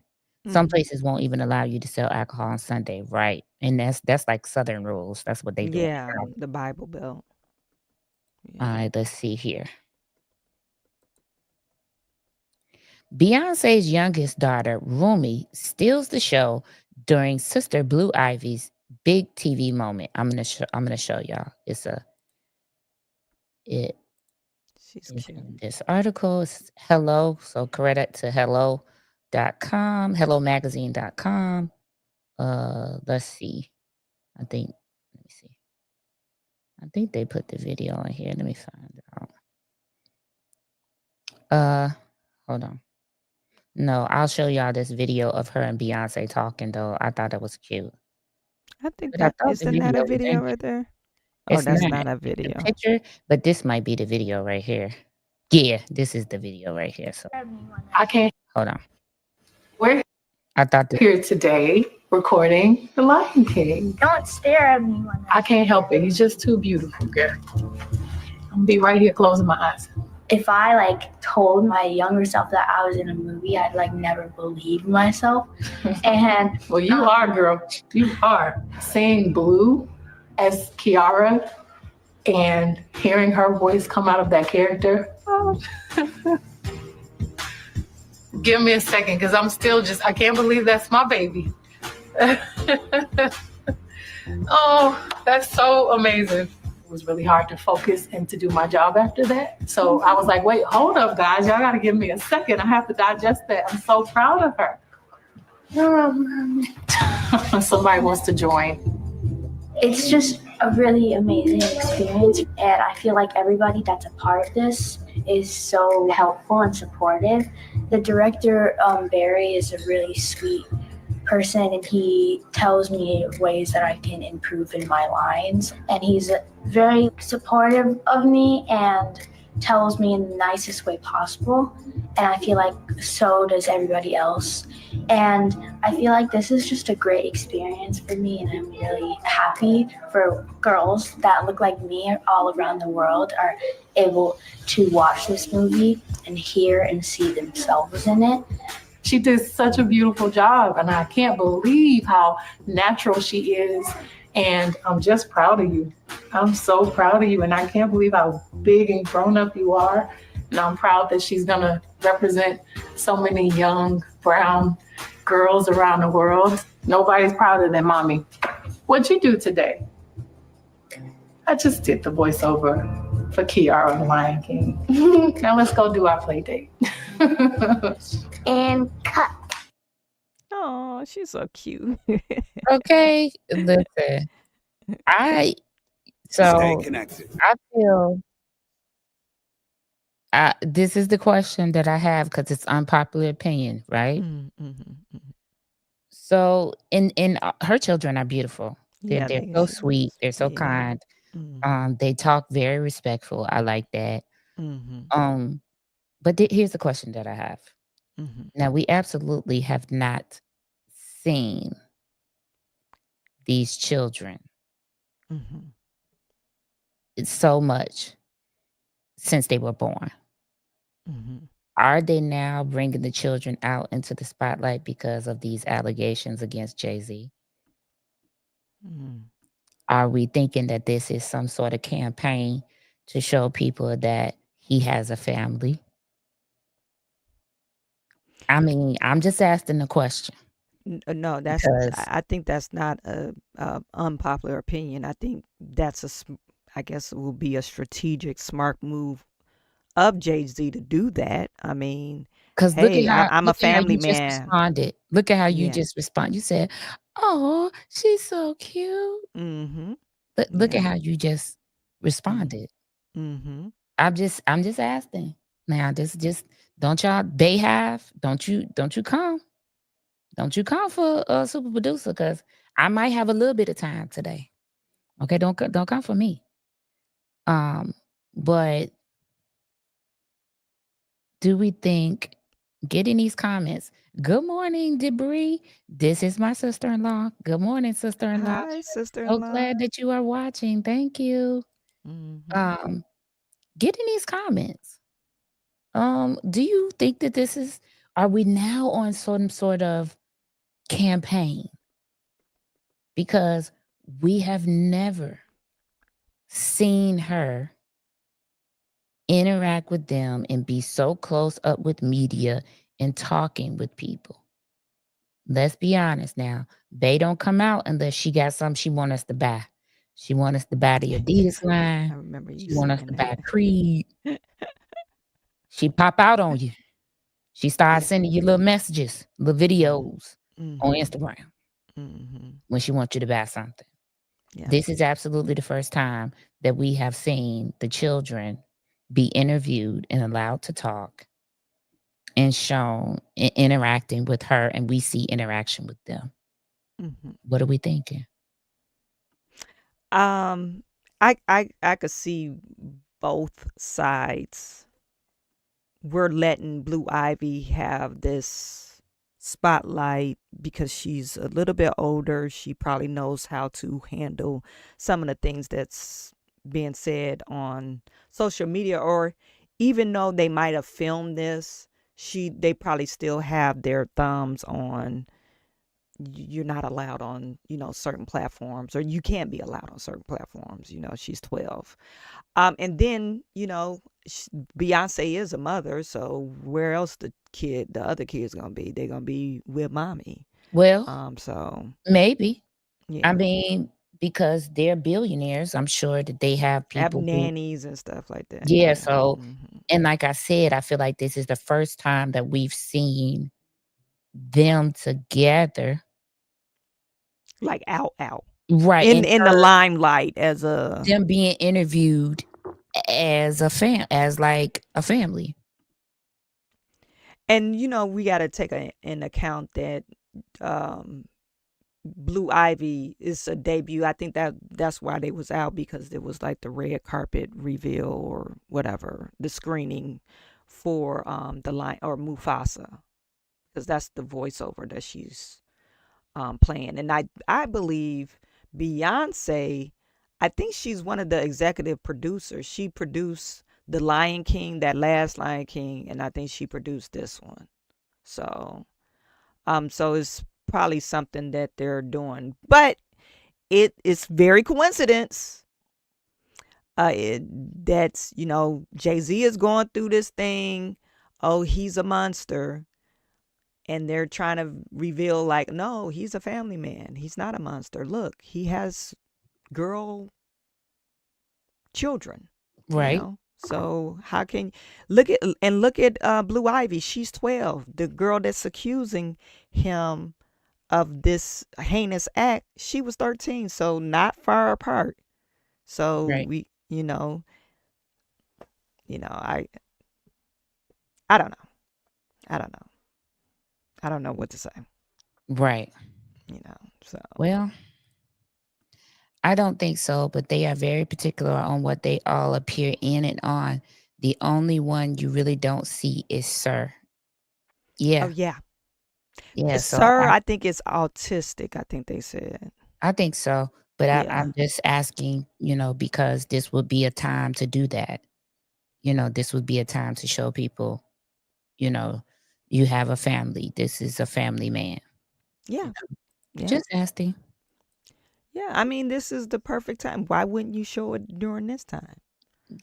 Some Mhm. places won't even allow you to sell alcohol on Sunday, right? And that's like Southern rules. That's what they do. Yeah, the Bible Belt. All Yeah. right, let's see here. Beyonce's youngest daughter, Rumi, steals the show during Sister Blue Ivy's big TV moment. I'm gonna show y'all. It She's is in cute. this article. It's hello. So credit to hello.com, hellomagazine.com. Let's see. Let me see. I think they put the video in here. Let me find out. Uh hold on. No, I'll show y'all this video of her and Beyonce talking though. I thought it was cute. I think But I that thought the isn't that video a was video in right there? Oh, It's that's not. not a It's a video. picture, but this might be the video right here. Yeah, this is the video right here. So I can't. hold on. We're I thought this. here today recording The Lion King. Don't stare at me when I can't help it. He's just too beautiful, girl. I'm gonna be right here closing my eyes. If I told my younger self that I was in a movie, I'd never believe myself. And well, you are, girl. You are. Seeing Blue as Kiara and hearing her voice come out of that character. Oh. Give me a second, because I'm still I can't believe that's my baby. Oh, that's so amazing. It was really hard to focus and to do my job after that. So I was like, wait, hold up, guys. Y'all got to give me a second. I have to digest that. I'm so proud of her. Somebody wants to join. It's just a really amazing experience. And I feel like everybody that's a part of this is so helpful and supportive. The director, Barry, is a really sweet person, and he tells me ways that I can improve in my lines. And he's very supportive of me and tells me in the nicest way possible. And I feel like so does everybody else. And I feel like this is just a great experience for me, and I'm really happy for girls that look like me all around the world are able to watch this movie and hear and see themselves in it. She did such a beautiful job, and I can't believe how natural she is. And I'm just proud of you. I'm so proud of you, and I can't believe how big and grown up you are. And I'm proud that she's gonna represent so many young brown girls around the world. Nobody's prouder than mommy. What'd you do today? I just did the voiceover for Kiara and the Lion King. Now let's go do our play date. And cut. Oh, she's so cute. Okay, listen. I so I feel this is the question that I have because it's unpopular opinion, right? Mhm, mhm, mhm. So, in her children are beautiful. They're Yeah, they're they so she sweet. is. They're so Yeah. kind. Mhm, They talk very respectful. I like that. mhm, Um, but here's the question that I have. mhm, Now, we absolutely have not seen these children. mhm. so much since they were born. Mm-hmm. Are they now bringing the children out into the spotlight because of these allegations against Jay-Z? Mm-hmm. Are we thinking that this is some sort of campaign to show people that he has a family? I mean, I'm just asking the question No, that's. because I think that's not a unpopular opinion. I think that's I guess it will be a strategic, smart move of Jay Z to do that. I mean, because hey, I'm a look at how family you just man. responded. Look at how you Yeah. just respond. You said, "Oh, she's so cute." Mm-hmm. Look at Yeah. how you just Mm-hmm. responded. Mm-hmm. I'm just asking. Now, this just don't y'all they have don't you come. Don't you come for a super producer because I might have a little bit of time today. Okay, don't come for me. Um, but do we think getting these comments? Good morning, Debris. This is my sister-in-law. Good morning, sister-in-law. Hi, So sister-in-law. glad that you are watching. Thank you. Mm-hmm. Um, getting these comments. Do you think that this is are we now on some sort of campaign? Because we have never seen her interact with them and be so close up with media and talking with people. Let's be honest now. They don't come out unless she got something she want us to buy. She want us to buy the Adidas I line. remember you She want us saying to buy that. Creed. She pop out on you. She starts Yeah. sending you little messages, little Mm-hmm. videos on Mm-hmm. Instagram Mm-hmm. when she wants you to buy something. Yeah. This is absolutely the first time that we have seen the children be interviewed and allowed to talk and shown interacting with her, and we see interaction with them. Mm-hmm. What are we thinking? Um, I could see both sides. We're letting Blue Ivy have this spotlight because she's a little bit older. She probably knows how to handle some of the things that's being said on social media, or even though they might have filmed this, they probably still have their thumbs on you're not allowed on, certain platforms, or you can't be allowed on certain platforms. She's 12. And then, Beyonce is a mother, so where else the other kid's gonna be? They're gonna be with mommy. Well, So maybe. I yeah, mean, because they're billionaires, I'm sure that they have have people who, nannies and stuff like that. yeah. Yeah. So, Hmm. and like I said, I feel like this is the first time that we've seen them together, Like out right? in And in the her, limelight as a. them being interviewed as as like a family. And we got to take in account that um Blue Ivy is a debut. I think that's why they was out, because it was like the red carpet reveal or whatever, the screening for the line or Mufasa, because that's the voiceover that she's playing. And I believe Beyonce, I think she's one of the executive producers. She produced the Lion King, that last Lion King, and I think she produced this one. So so it's probably something that they're doing. But it is very coincidence that's, Jay-Z is going through this thing. Oh, he's a monster. And they're trying to reveal, like, no, he's a family man. He's not a monster. Look, he has girl children, Right. So how can look at Blue Ivy? She's 12. The girl that's accusing him of this heinous act, she was 13, so not far apart. So Right. I don't know. I don't know. I don't know what to say, Right. So Well, I don't think so, but they are very particular on what they all appear in and on. The only one you really don't see is Sir. oh Yeah. yeah. Yeah. So Sir, I think it's autistic, I think they said. I think so. But Yeah. I'm just asking, because this would be a time to do that. This would be a time to show people, you know, you have a family. This is a family man. Yeah. Yeah. Just asking. Yeah. I mean, this is the perfect time. Why wouldn't you show it during this time?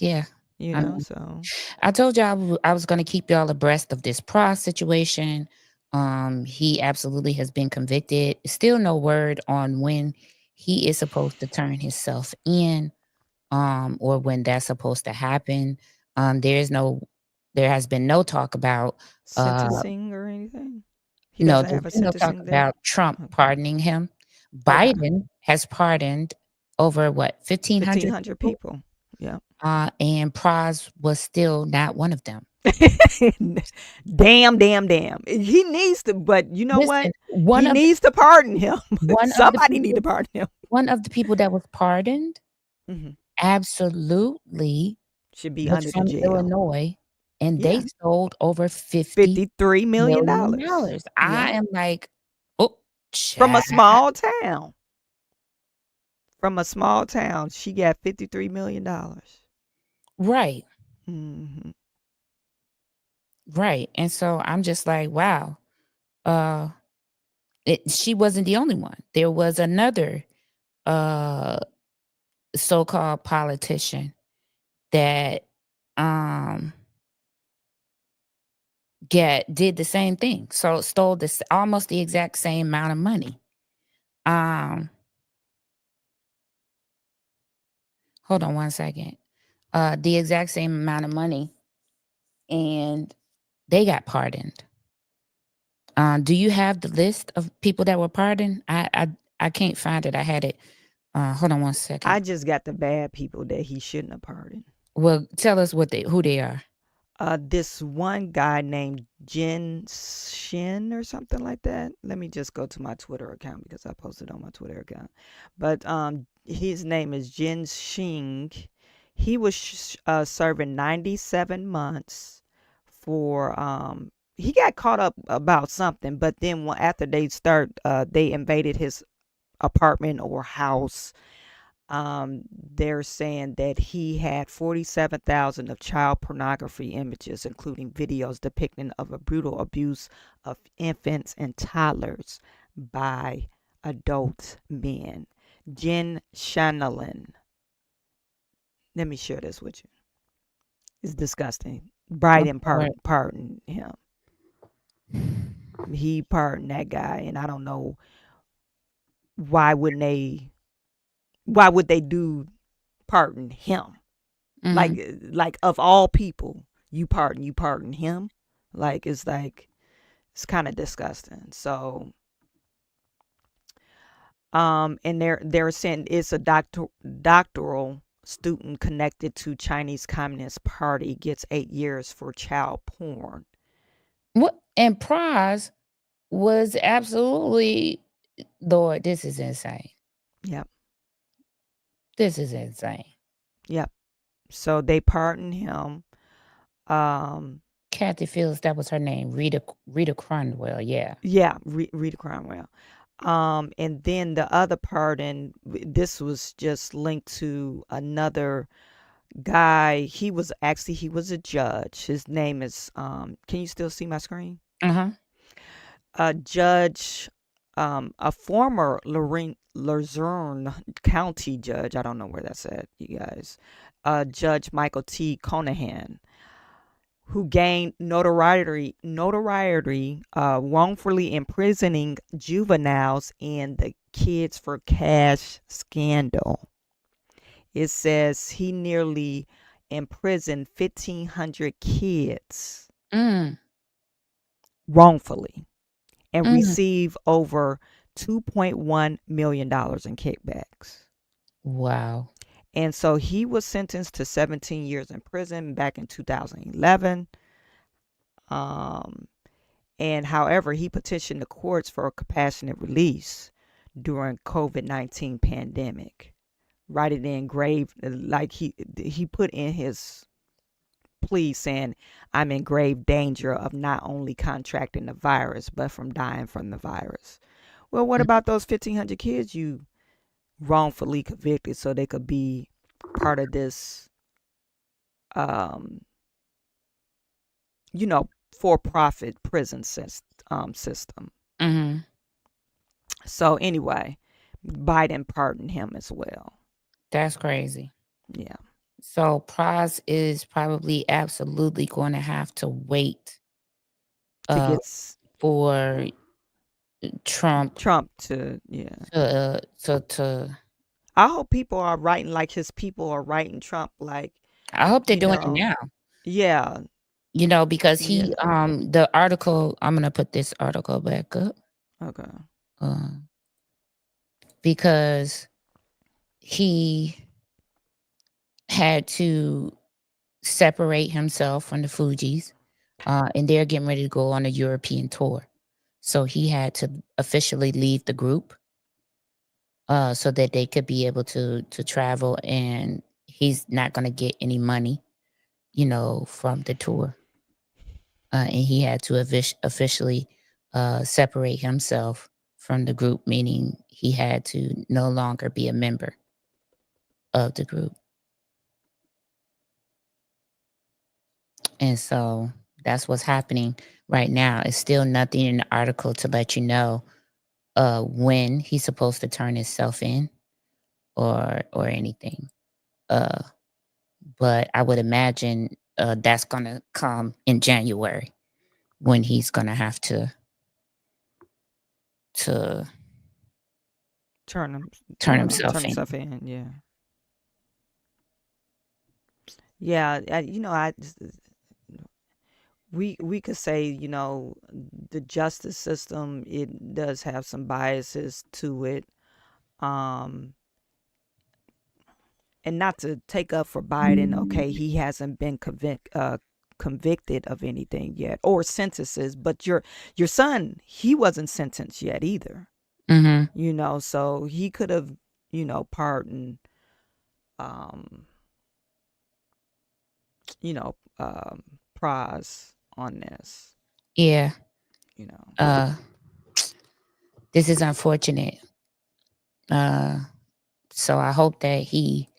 Yeah. You I know, mean, so I told y'all I was going to keep y'all abreast of this Pras situation. He absolutely has been convicted. Still no word on when he is supposed to turn himself in, or when that's supposed to happen. There has been no talk about, sentencing or anything? He no, doesn't there's have a been no talk sentencing date? about Trump Okay. pardoning him. Okay. Biden has pardoned over what, 1,500 1,500 people? people. Yeah. And Pras was still not one of them. Damn, damn, damn. He needs to, but you know what? Listen, He needs to pardon him. one of the Somebody need to people pardon him. one of the people that was pardoned Mhm. absolutely Should be was under the from jail. Illinois, and they Yeah. sold over $50 $53 million. million. I Yeah. am like, oh, From a child. small town. From a small town. She got $53 million. Right, Mm-hmm. right. And so I'm just like, wow. Uh, she wasn't the only one. There was another uh so-called politician that um did the same thing. So stole this almost the exact same amount of money. Um, hold on one second. The exact same amount of money, and they got pardoned. Do you have the list of people that were pardoned? I can't find it. I had it. Hold on one second. I just got the bad people that he shouldn't have pardoned. Well, tell us who they are. This one guy named Jin Shin or something like that. Let me just go to my Twitter account because I posted on my Twitter account. But his name is Jin Xing. He was serving 97 months for he got caught up about something, but then after they invaded his apartment or house. They're saying that he had 47,000 of child pornography images, including videos depicting of a brutal abuse of infants and toddlers by adult men. Jen Shanalin. Let me share this with you. It's disgusting. Biden Lord. pardoned him. He pardoned that guy, and I don't know why wouldn't they. Why would they do pardon him? Mhm. Like of all people, you pardon him. It's kind of disgusting. So and they're saying it's a doctoral student connected to Chinese Communist Party gets 8 years for child porn. What? And Pras was absolutely, Lord, this is insane. Yep. This is insane. Yep. So they pardoned him. Kathy Fields, that was her name. Rita Cromwell, yeah. Yeah, Rita Cromwell. And then the other pardon, this was just linked to another guy. He was a judge. His name is can you still see my screen? Uh-huh. A judge, a former Luzerne County judge. I don't know where that's at, you guys. Judge Michael T. Conahan, who gained notoriety wrongfully imprisoning juveniles in the Kids for Cash scandal. It says he nearly imprisoned 1,500 kids Mm, wrongfully and mm. received over $2.1 million in kickbacks. Wow. And so he was sentenced to 17 years in prison back in 2011. Um, and however, he petitioned the courts for a compassionate release during COVID-19 pandemic. Right it in grave, like he put in his plea saying, I'm in grave danger of not only contracting the virus, but from dying from the virus. Well, what Mm. about those 1,500 kids you wrongfully convicted so they could be part of this, for-profit prison system. Mm-hmm. So anyway, Biden pardoned him as well. That's crazy. Yeah. So Praz is probably absolutely going to have to wait To for Trump to, yeah. to I hope people are writing like his people are writing Trump, like, I hope they're you doing it know, now. yeah, Because yeah. the article, I'm gonna put this article back up. Okay. Because he had to separate himself from the Fugees, and they're getting ready to go on a European tour. So he had to officially leave the group so that they could be able to travel, and he's not going to get any money, from the tour. And he had to officially separate himself from the group, meaning he had to no longer be a member of the group. And so that's what's happening right now. It's still nothing in the article to let you know when he's supposed to turn himself in or anything. But I would imagine that's going to come in January when he's going to have to Turn himself in. in. Yeah. Yeah. We could say, the justice system, it does have some biases to it. And not to take up for Biden, okay, he hasn't been convicted of anything yet or sentences, but your son, he wasn't sentenced yet either. Mm-hmm. So he could have, pardoned, Praz on this. Yeah. This is unfortunate. So I hope that he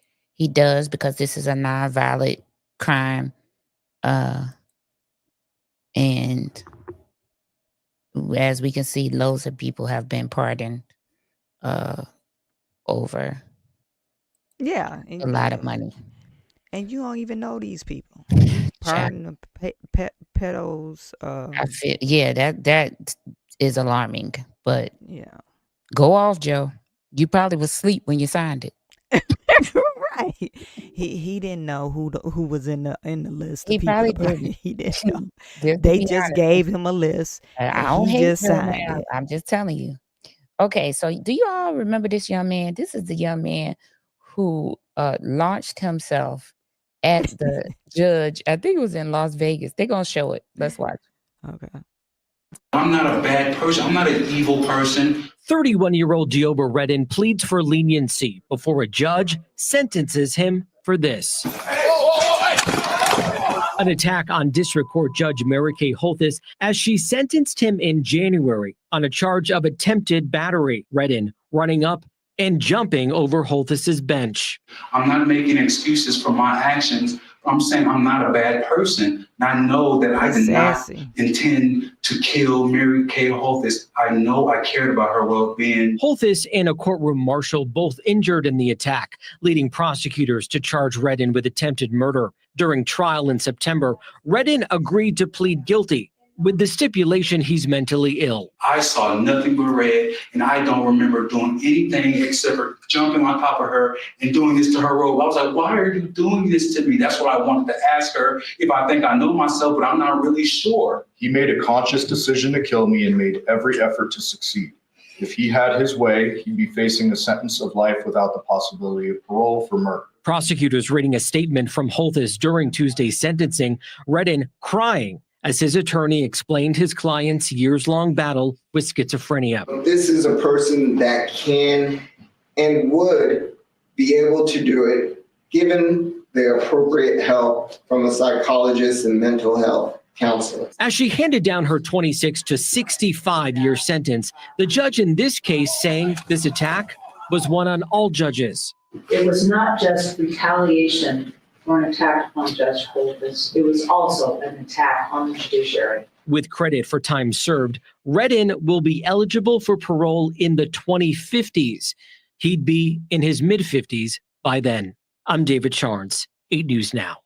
does, because this is a non-violent crime. And as we can see, loads of people have been pardoned over a lot of money. And you don't even know these people. You pardon the pedos. I feel, that is alarming. But yeah, go off, Joe. You probably was asleep when you signed it. Right. He didn't know who was in the list. He probably didn't. He didn't know. They just honest, gave him a list. I don't hate just signed it. I'm just telling you. Okay, so do you all remember this young man? This is the young man who launched himself at the judge. I think it was in Las Vegas. They're gonna show it. Let's watch. Okay. I'm not a bad person. I'm not an evil person. 31-year-old Gioba Redden pleads for leniency before a judge sentences him for this. An attack on District Court Judge Mary Kay Holthus as she sentenced him in January on a charge of attempted battery. Redden running up and jumping over Holthus's bench. I'm not making excuses for my actions. I'm saying I'm not a bad person. And I know that I did not intend to kill Mary Kay Holthus. I know I cared about her well-being. Holthus and a courtroom marshal both injured in the attack, leading prosecutors to charge Redden with attempted murder. During trial in September, Redden agreed to plead guilty with the stipulation he's mentally ill. I saw nothing but red, and I don't remember doing anything except for jumping on top of her and doing this to her robe. I was like, why are you doing this to me? That's what I wanted to ask her, if I think I know myself, but I'm not really sure. He made a conscious decision to kill me and made every effort to succeed. If he had his way, he'd be facing a sentence of life without the possibility of parole for murder. Prosecutors reading a statement from Holthus during Tuesday's sentencing, Redden crying as his attorney explained his client's years-long battle with schizophrenia. This is a person that can and would be able to do it given the appropriate help from a psychologist and mental health counselor. As she handed down her 26 to 65-year sentence, the judge in this case saying this attack was one on all judges. It was not just retaliation for an attack on Judge Holthus. It was also an attack on the judiciary. With credit for time served, Redden will be eligible for parole in the 2050s. He'd be in his mid-50s by then. I'm David Charnes, 8 News Now.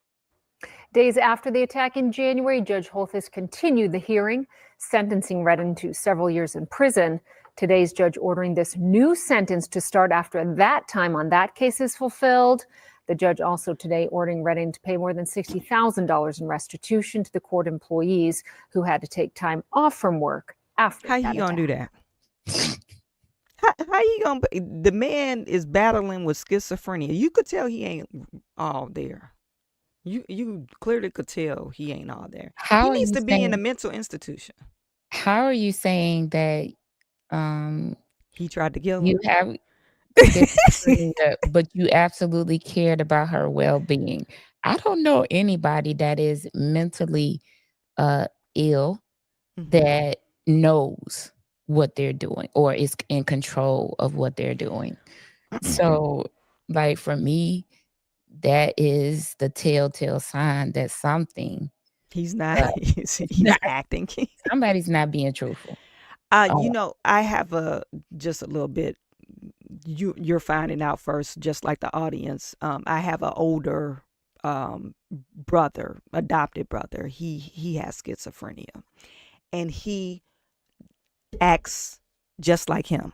Days after the attack in January, Judge Holthus continued the hearing, sentencing Redden to several years in prison. Today's judge ordering this new sentence to start after that time on that case is fulfilled. The judge also today ordering Redden to pay more than $60,000 in restitution to the court employees who had to take time off from work after How that you gonna attack. do that? How you gonna? The man is battling with schizophrenia. You could tell he ain't all there. You clearly could tell he ain't all there. How He are needs you to be in a saying? mental institution. How are you saying that He tried to kill you him. have schizophrenia, but you absolutely cared about her well-being? I don't know anybody that is mentally ill Mhm. that knows what they're doing or is in control of what they're doing. So, like for me, that is the telltale sign that something He's not. He's not, acting. somebody's not being truthful. You know, I have just a little bit. You're finding out first, just like the audience. I have an older brother, adopted brother. He has schizophrenia, and he acts just like him,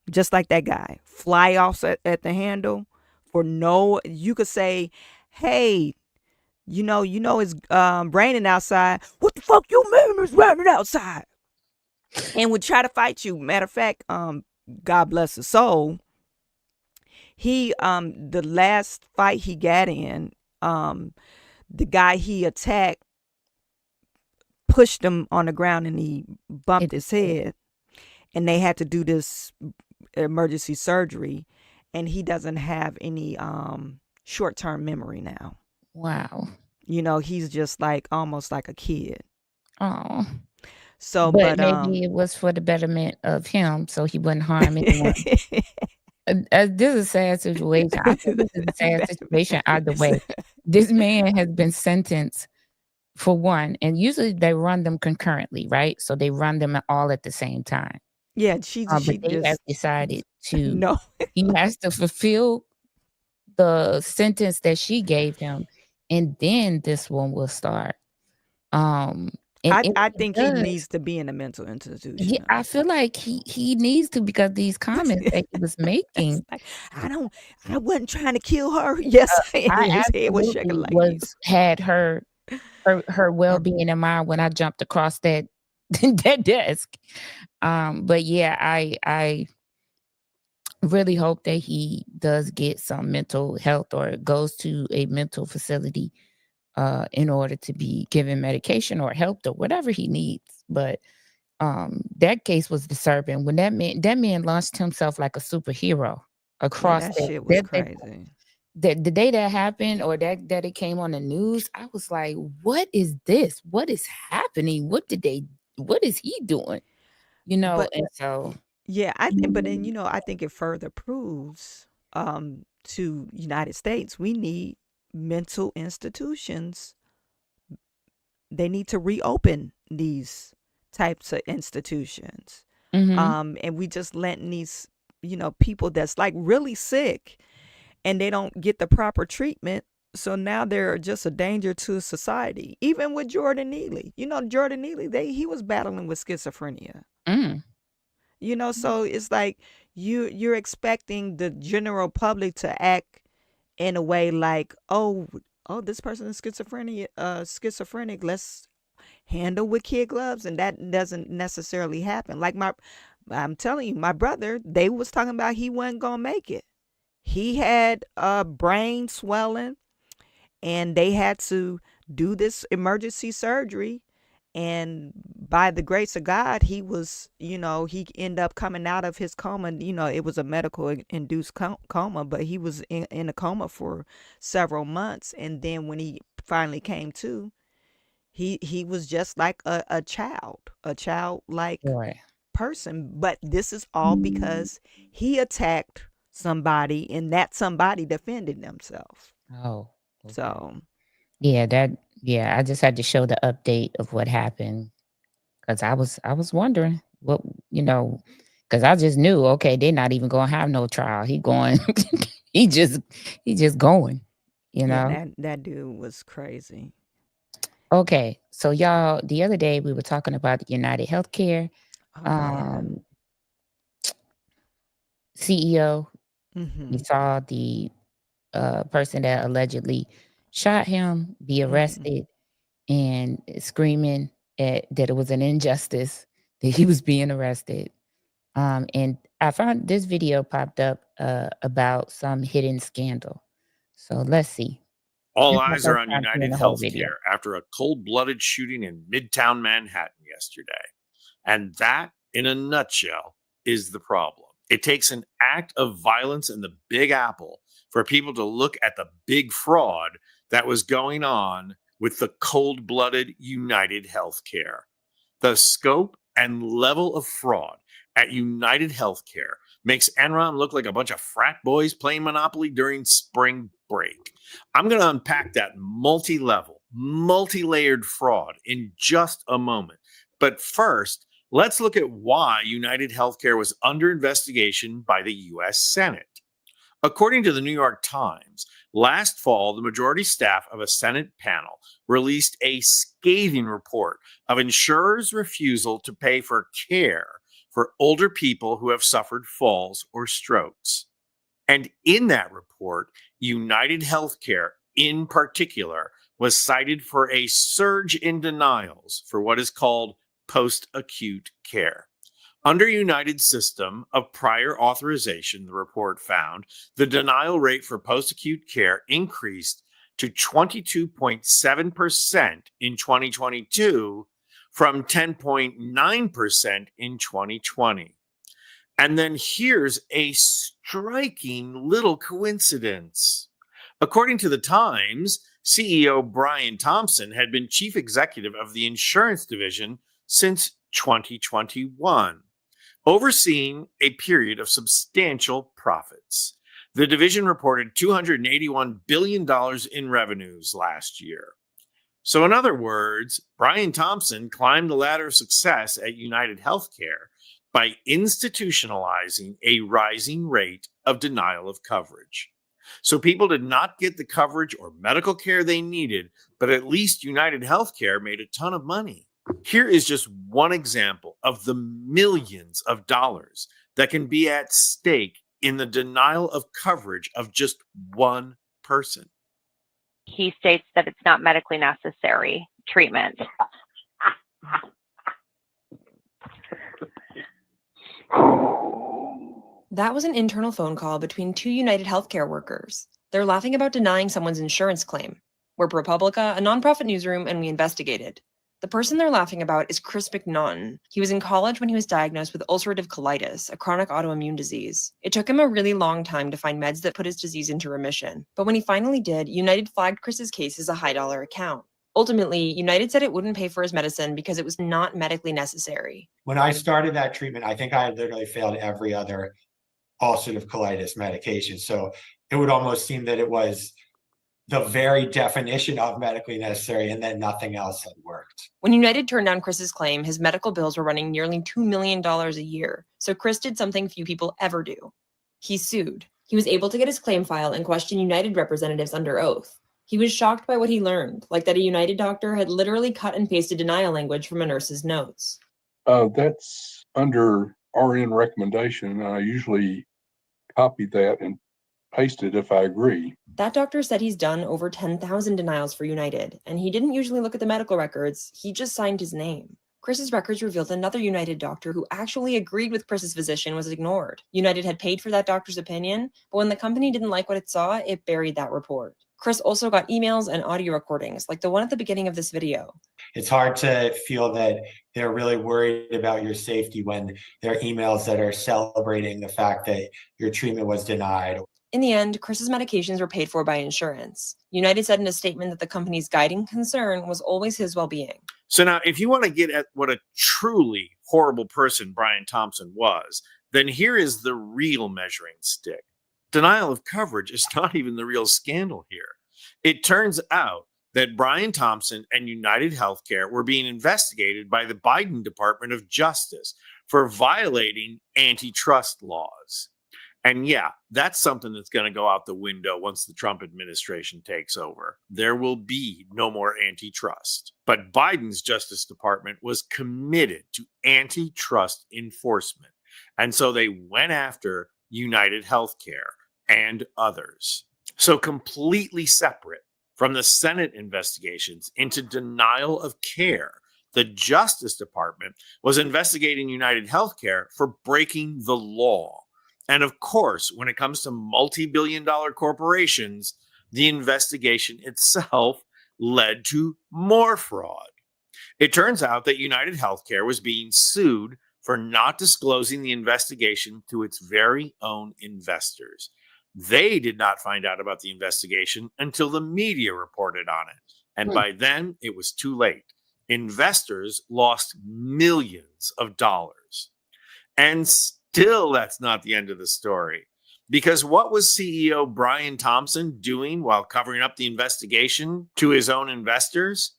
just like that guy. Fly offs at the handle for no. You could say, "Hey, you know it's raining outside. What the fuck you mean it's raining outside?" And would try to fight you. Matter of fact, God bless his soul. He the last fight he got in, the guy he attacked pushed him on the ground and he bumped his head, and they had to do this emergency surgery, and he doesn't have any short-term memory now. Wow. You know, he's just like almost like a kid. Oh. So, But but maybe it was for the betterment of him, so he wouldn't harm anyone. This is a sad situation. I think this is a sad situation either way. This man has been sentenced for one, and usually they run them concurrently, right? So they run them all at the same time. Yeah, she But they have just decided to, no. he has to fulfill the sentence that she gave him, and then this one will start. And I it think he does. needs to be in a mental Yeah, institution. I feel like he needs to, because these comments that he was making, Like, I wasn't trying to kill her. Yes, and I his head was shaking absolutely like these. had her well-being in mind when I jumped across that that desk. But yeah, I really hope that he does get some mental health or goes to a mental facility in order to be given medication or helped or whatever he needs. But that case was disturbing when that man launched himself like a superhero Yeah, across that shit was crazy. the day that happened, or that it came on the news. I was like, what is this? What is happening? What is he doing? You know, But and so yeah, I think, but then I think it further proves to United States we need mental institutions. They need to reopen these types of institutions. And we just letting these people that's like really sick, and they don't get the proper treatment. So now they're just a danger to society. Even with Jordan Neely, Jordan Neely, he was battling with schizophrenia. So it's like you're expecting the general public to act in a way like, oh, this person is schizophrenic. Let's handle with kid gloves, and that doesn't necessarily happen. Like I'm telling you, my brother, they was talking about he wasn't gonna make it. He had brain swelling, and they had to do this emergency surgery. And by the grace of God, he was, he ended up coming out of his coma. It was a medical induced coma, but he was in a coma for several months. And then when he finally came to, he was just like a childlike Right. person. But this is all because he attacked somebody, and that somebody defended themselves. Oh, okay. So I just had to show the update of what happened because I was wondering what, because I just knew, okay, they're not even gonna have no trial. He going, he just going, yeah, that dude was crazy. Okay, so y'all, the other day we were talking about United Healthcare Oh yeah. CEO. Mm-hmm. We saw the person that allegedly shot him be arrested and screaming that it was an injustice that he was being arrested. And I found this video popped up about some hidden scandal. So let's see. All This is my eyes are first on time seeing United the whole video. Healthcare after a cold-blooded shooting in Midtown Manhattan yesterday. And that, in a nutshell, is the problem. It takes an act of violence in the Big Apple for people to look at the big fraud that was going on with the cold-blooded United Healthcare. The scope and level of fraud at United Healthcare makes Enron look like a bunch of frat boys playing Monopoly during spring break. I'm going to unpack that multi-level, multi-layered fraud in just a moment. But first, let's look at why United Healthcare was under investigation by the U.S. Senate. According to the New York Times, last fall, the majority staff of a Senate panel released a scathing report of insurers' refusal to pay for care for older people who have suffered falls or strokes. And in that report, United Healthcare in particular was cited for a surge in denials for what is called post-acute care. Under United's system of prior authorization, the report found, the denial rate for post-acute care increased to 22.7% in 2022 from 10.9% in 2020. And then here's a striking little coincidence. According to the Times, CEO Brian Thompson had been chief executive of the insurance division since 2021, overseeing a period of substantial profits. The division reported $281 billion in revenues last year. So in other words, Brian Thompson climbed the ladder of success at United Healthcare by institutionalizing a rising rate of denial of coverage. So people did not get the coverage or medical care they needed, but at least United Healthcare made a ton of money. Here is just one example of the millions of dollars that can be at stake in the denial of coverage of just one person. He states that it's not medically necessary treatment. That was an internal phone call between two United Healthcare workers. They're laughing about denying someone's insurance claim. We're ProPublica, a nonprofit newsroom, and we investigated. The person they're laughing about is Chris McNaughton. He was in college when he was diagnosed with ulcerative colitis, a chronic autoimmune disease. It took him a really long time to find meds that put his disease into remission. But when he finally did, United flagged Chris's case as a high-dollar account. Ultimately, United said it wouldn't pay for his medicine because it was not medically necessary. When I started that treatment, I think I had literally failed every other ulcerative colitis medication. So it would almost seem that it was the very definition of medically necessary and then nothing else had worked. When United turned down Chris's claim, his medical bills were running nearly $2 million a year. So Chris did something few people ever do. He sued. He was able to get his claim filed and question United representatives under oath. He was shocked by what he learned, like that a United doctor had literally cut and pasted denial language from a nurse's notes. That's under RN recommendation. I usually copy that and paste it if I agree. That doctor said he's done over 10,000 denials for United, and he didn't usually look at the medical records. He just signed his name. Chris's records revealed another United doctor who actually agreed with Chris's physician was ignored. United had paid for that doctor's opinion, but when the company didn't like what it saw, it buried that report. Chris also got emails and audio recordings, like the one at the beginning of this video. It's hard to feel that they're really worried about your safety when there are emails that are celebrating the fact that your treatment was denied. In the end, Chris's medications were paid for by insurance. United said in a statement that the company's guiding concern was always his well-being. So now, if you want to get at what a truly horrible person Brian Thompson was, then here is the real measuring stick. denial of coverage is not even the real scandal here. It turns out that Brian Thompson and United Healthcare were being investigated by the Biden Department of Justice for violating antitrust laws. And yeah, that's something that's going to go out the window once the Trump administration takes over. There will be no more antitrust. But Biden's Justice Department was committed to antitrust enforcement. And so they went after United Healthcare and others. So completely separate from the Senate investigations into denial of care, the Justice Department was investigating United Healthcare for breaking the law. And of course, when it comes to multi-billion-dollar corporations, the investigation itself led to more fraud. It turns out that United Healthcare was being sued for not disclosing the investigation to its very own investors. They did not find out about the investigation until the media reported on it. And by then, it was too late. Investors lost millions of dollars. And still, that's not the end of the story. Because what was CEO Brian Thompson doing while covering up the investigation to his own investors?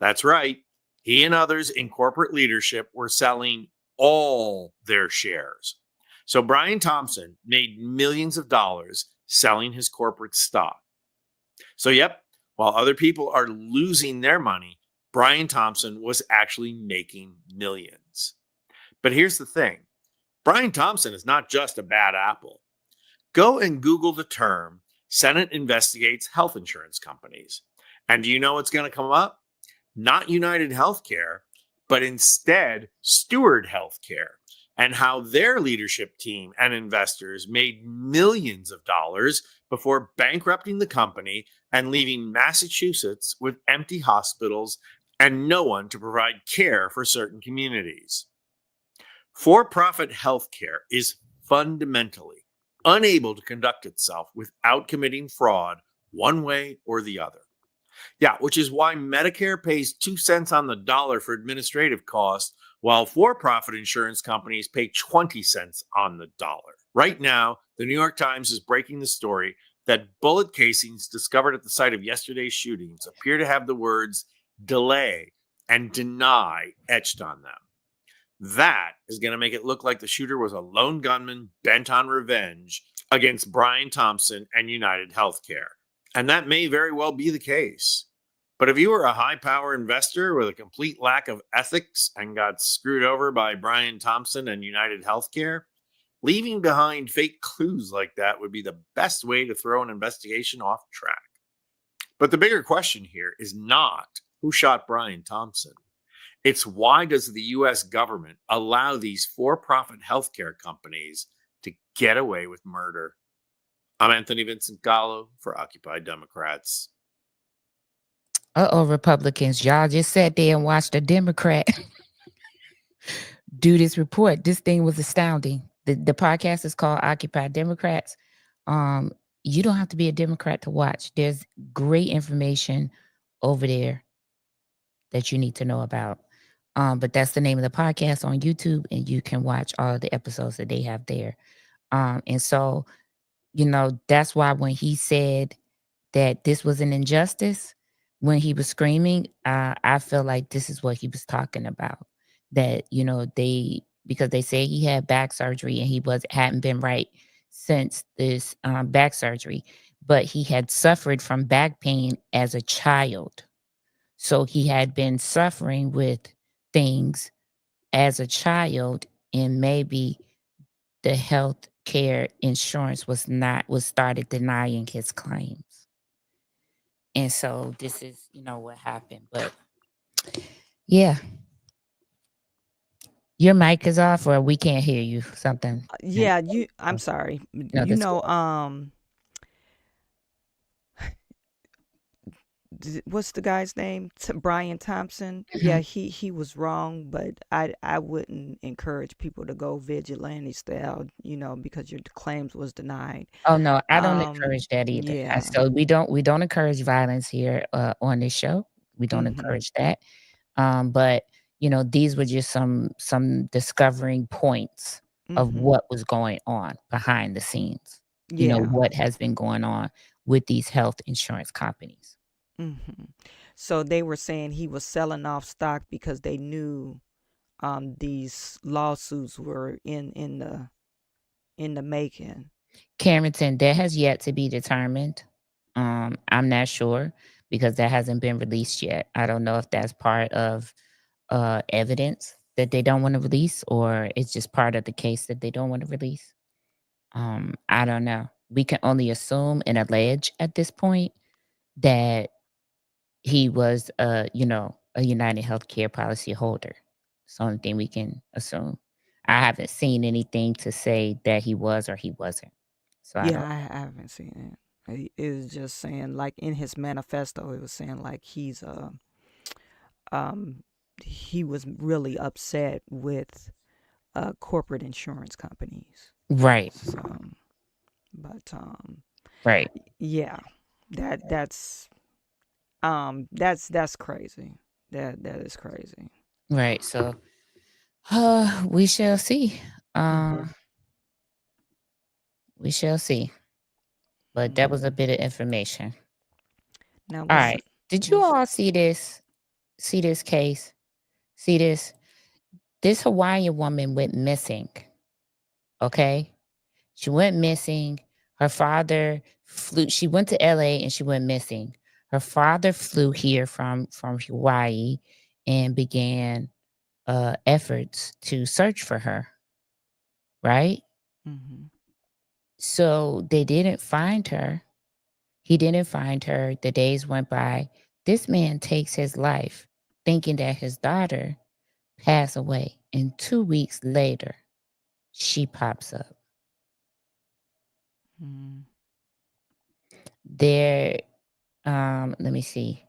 That's right. He and others in corporate leadership were selling all their shares. So Brian Thompson made millions of dollars selling his corporate stock. So, yep, while other people are losing their money, Brian Thompson was actually making millions. But here's the thing. Brian Thompson is not just a bad apple. Go and Google the term Senate investigates health insurance companies. And do you know what's going to come up? Not United Healthcare, but instead Steward Healthcare, and how their leadership team and investors made millions of dollars before bankrupting the company and leaving Massachusetts with empty hospitals and no one to provide care for certain communities. For-profit healthcare is fundamentally unable to conduct itself without committing fraud one way or the other. Yeah, which is why Medicare pays 2 cents on the dollar for administrative costs, while for-profit insurance companies pay 20 cents on the dollar. Right now, the New York Times is breaking the story that bullet casings discovered at the site of yesterday's shootings appear to have the words delay and deny etched on them. That is going to make it look like the shooter was a lone gunman bent on revenge against Brian Thompson and United Healthcare. And that may very well be the case. But if you were a high-power investor with a complete lack of ethics and got screwed over by Brian Thompson and United Healthcare, leaving behind fake clues like that would be the best way to throw an investigation off track. But the bigger question here is not who shot Brian Thompson. It's why does the U.S. government allow these for-profit healthcare companies to get away with murder? I'm Anthony Vincent Gallo for Occupy Democrats. Republicans, y'all just sat there and watched a Democrat do this report. This thing was astounding. The podcast is called Occupy Democrats. You don't have to be a Democrat to watch. There's great information over there that you need to know about. But that's the name of the podcast on YouTube, and you can watch all the episodes that they have there. And so, that's why when he said that this was an injustice, when he was screaming, I feel like this is what he was talking about. That, because they say he had back surgery and he hadn't been right since this back surgery, but he had suffered from back pain as a child. So he had been suffering with things as a child, and maybe the health care insurance was started denying his claims. And so this is, what happened. But yeah. Your mic is off, or we can't hear you. Something. Yeah, I'm sorry. No, You that's know, cool. What's the guy's name? Brian Thompson. Yeah, he was wrong, but I wouldn't encourage people to go vigilante style, because your claims was denied. Oh no, I don't encourage that either. Yeah. So we don't encourage violence here on this show. We don't encourage that. But these were just some discovering points of what was going on behind the scenes. Yeah. what has been going on with these health insurance companies. hmm So they were saying he was selling off stock because they knew these lawsuits were in the making. Carrington, that has yet to be determined. I'm not sure because that hasn't been released yet. I don't know if that's part of evidence that they don't want to release or it's just part of the case that they don't want to release. I don't know. We can only assume and allege at this point that he was a United Healthcare policy holder. It's the only thing we can assume. I haven't seen anything to say that he was or he wasn't. So I Yeah, don't. I haven't seen it. It was just saying like in his manifesto, it was saying like um he was really upset with corporate insurance companies. Right. So, but Right. yeah, that's that's crazy. That is crazy. Right. So we shall see. We shall see. But that was a bit of information. Now, All what's right. Did you all see this? See this case? See this? This Hawaiian woman went missing. Okay? She went missing. Her father flew. She went to LA and she went missing. Her father flew here from Hawaii and began efforts to search for her. Right? Mhm. So they didn't find her. He didn't find her. The days went by. This man takes his life thinking that his daughter passed away. And 2 weeks later, she pops up. Mm. There, let me see.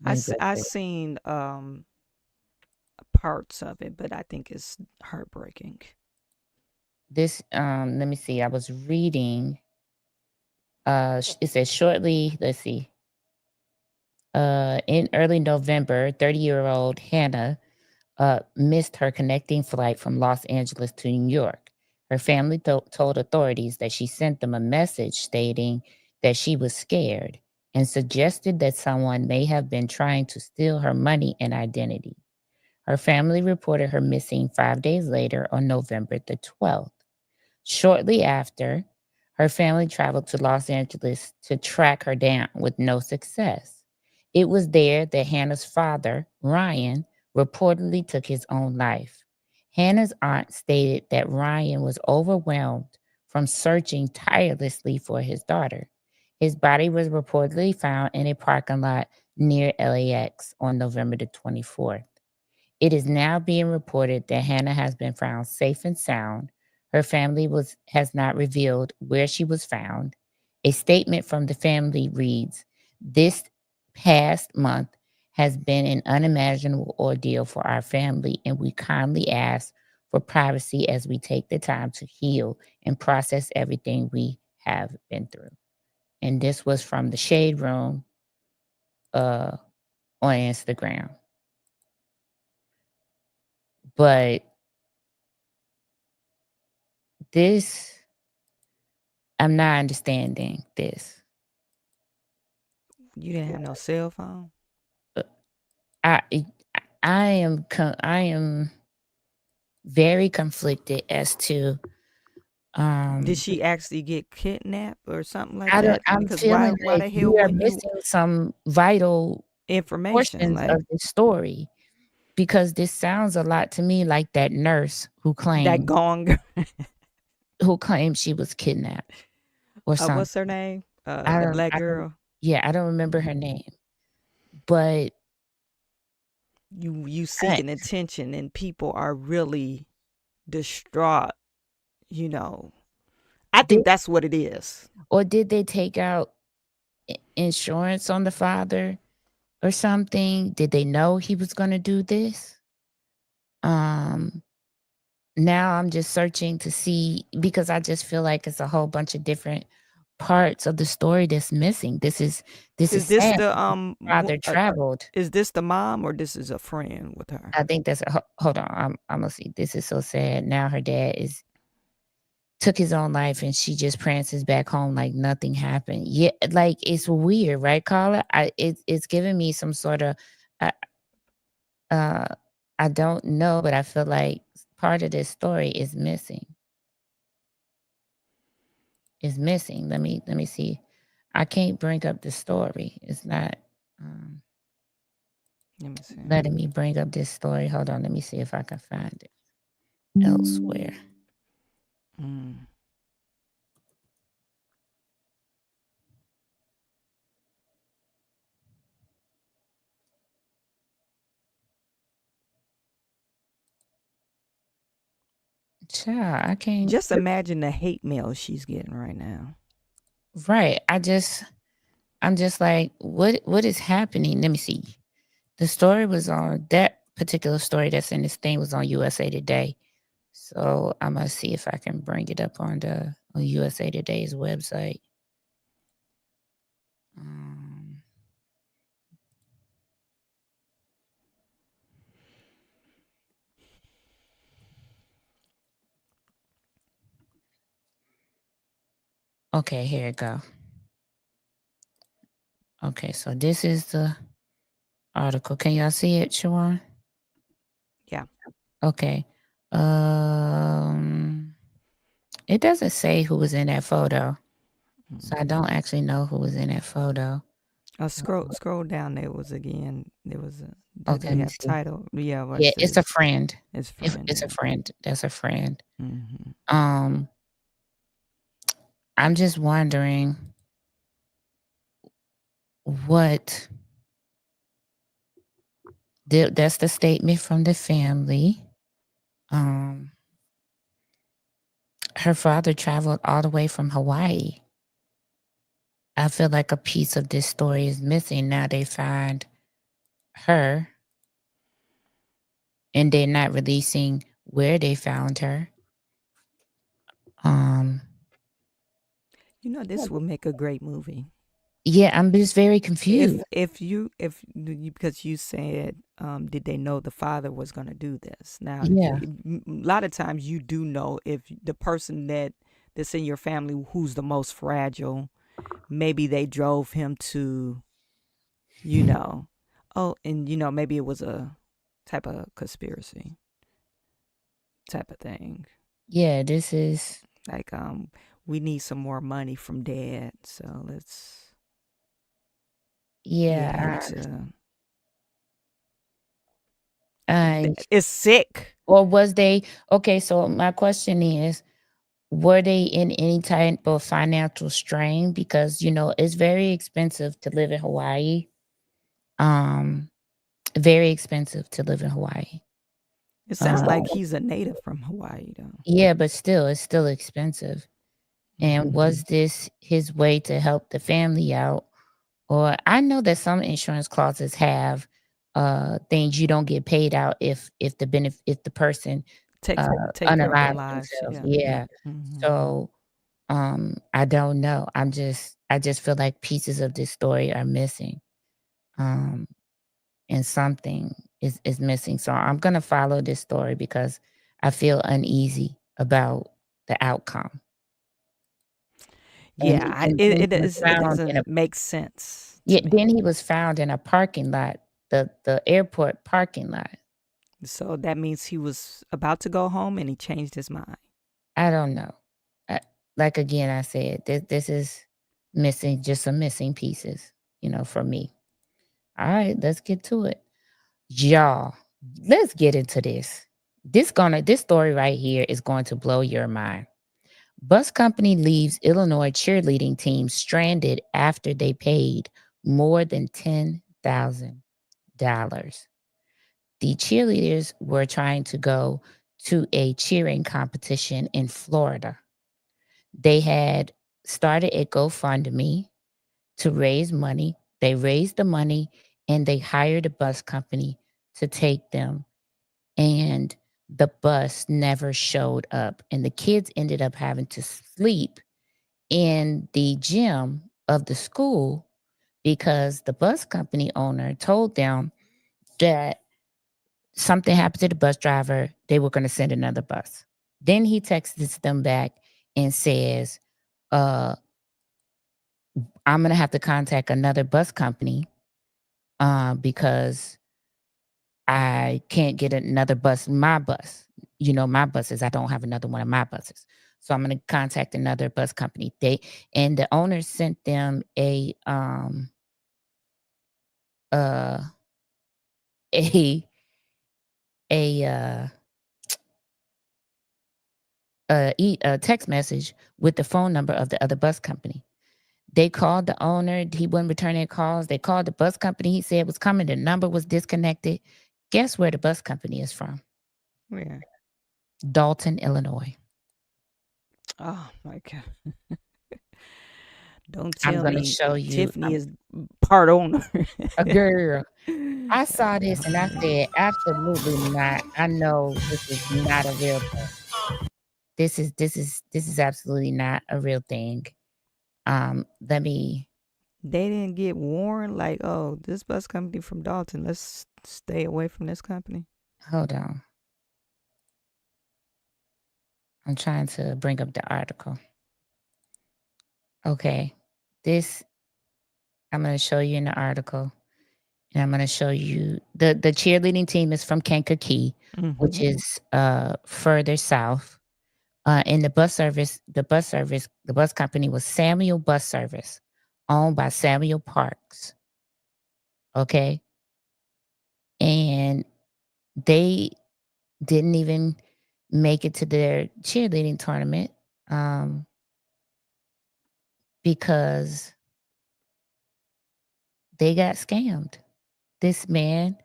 Let me go I to seen parts of it, but I think it's heartbreaking. this. Let me see. I was reading. It says shortly. Let's see. In early November, 30-year-old Hannah missed her connecting flight from Los Angeles to New York. Her family told authorities that she sent them a message stating that she was scared and suggested that someone may have been trying to steal her money and identity. Her family reported her missing 5 days later on November the 12th. Shortly after, her family traveled to Los Angeles to track her down with no success. It was there that Hannah's father, Ryan, reportedly took his own life. Hannah's aunt stated that Ryan was overwhelmed from searching tirelessly for his daughter. His body was reportedly found in a parking lot near LAX on November the 24th. It is now being reported that Hannah has been found safe and sound. Her family has not revealed where she was found. A statement from the family reads, "This past month has been an unimaginable ordeal for our family, and we kindly ask for privacy as we take the time to heal and process everything we have been through." And this was from the Shade Room on Instagram. But this, I'm not understanding this. You didn't have no cell phone? I am very conflicted as to Did she actually get kidnapped or something like I don't that? I'm Because feeling why like the hell we are wouldn't you missing some vital information portions like of the story because this sounds a lot to me like that nurse that gong? who claimed she was kidnapped or something. What's her name? I The don't black I don't girl. yeah, I don't remember her name. But You I, seeking attention and people are really distraught, you know. I did think that's what it is. or did they take out insurance on the father or something? Did they know he was going to do this? Now I'm just searching to see because I just feel like it's a whole bunch of different parts of the story that's missing. This is Is this sad. the Father traveled. is this the mom or this is a friend with her? I think that's hold on. I'm gonna see. This is so sad. Now her dad is took his own life and she just prances back home like nothing happened. Yeah, like it's weird, right, Carla? It's giving me some sort of I uh I don't know, but I feel like part of this story is missing. Is missing. Let me see. I can't bring up the story. It's not um Let me see. letting me bring up this story. Hold on, let me see if I can find it elsewhere. Mm. Child, I can't. Just imagine the hate mail she's getting right now. Right. I'm just like, what is happening? Let me see. The story was on that particular story that's in this thing was on USA Today. So I'm gonna see if I can bring it up on USA Today's website. Um, okay, here it go. Okay, so this is the article. Can y'all see it, Shawan? Yeah. Okay. It doesn't say who was in that photo. So I don't actually know who was in that photo. Scroll down. There was again. There was a. Do Okay, they let me have see. title? Yeah. What Yeah, it it's a says. friend. It's If friend. it's a friend. That's a friend. Mm-hmm. I'm just wondering what that's the statement from the family. Her father traveled all the way from Hawaii. I feel like a piece of this story is missing. Now they find her and they're not releasing where they found her. You know, this would make a great movie. Yeah, I'm just very confused. If you because you said did they know the father was going to do this? Now, Yeah. a lot of times you do know if the person that's in your family who's the most fragile, maybe they drove him to, and maybe it was a type of conspiracy type of thing. Yeah, this is like we need some more money from dad, so let's get him to. It's sick. Or was they okay? So my question is, were they in any type of financial strain? Because it's very expensive to live in Hawaii. Very expensive to live in Hawaii. It sounds like he's a native from Hawaii, though. Yeah, but still, it's still expensive. And was this his way to help the family out? Or I know that some insurance clauses have things you don't get paid out if the person take care of their unalive lives. themselves. Yeah. Yeah. So I don't know. I just feel like pieces of this story are missing. And something is missing. So I'm gonna follow this story because I feel uneasy about the outcome. Yeah, And then it he was is. It found in a doesn't make sense. Yeah, then he was found in a parking lot, the airport parking lot. So that means he was about to go home and he changed his mind. I don't know. Like again, I said this is missing, just some missing pieces, for me. All right, let's get to it, y'all. Let's get into this. This story right here is going to blow your mind. Bus company leaves Illinois cheerleading team stranded after they paid more than $10,000. The cheerleaders were trying to go to a cheering competition in Florida. They had started a GoFundMe to raise money. They raised the money and they hired a bus company to take them. And the bus never showed up. And the kids ended up having to sleep in the gym of the school because the bus company owner told them that something happened to the bus driver. They were going to send another bus. Then he texted them back and says, I'm gonna have to contact another bus company because I can't get another bus. My bus, my buses. I don't have another one of my buses, so I'm gonna contact another bus company. And the owner sent them a a a a text message with the phone number of the other bus company. They called the owner. He wouldn't return their calls. They called the bus company. He said it was coming. The number was disconnected. Guess where the bus company is from? Where? Dalton, Illinois. Oh my God. Don't I'm tell going to me show you. Tiffany is part owner. A girl. I saw this and I said, absolutely not. I know this is not a real thing. This is absolutely not a real thing. Let me. They didn't get warned like, oh, this bus company from Dalton. Let's stay away from this company. Hold on. I'm trying to bring up the article. Okay. This I'm going to show you in the article. And I'm going to show you the cheerleading team is from Kankakee, which is further south. And the bus company was Samuel Bus Service, owned by Samuel Parks. Okay. And they didn't even make it to their cheerleading tournament because they got scammed. This man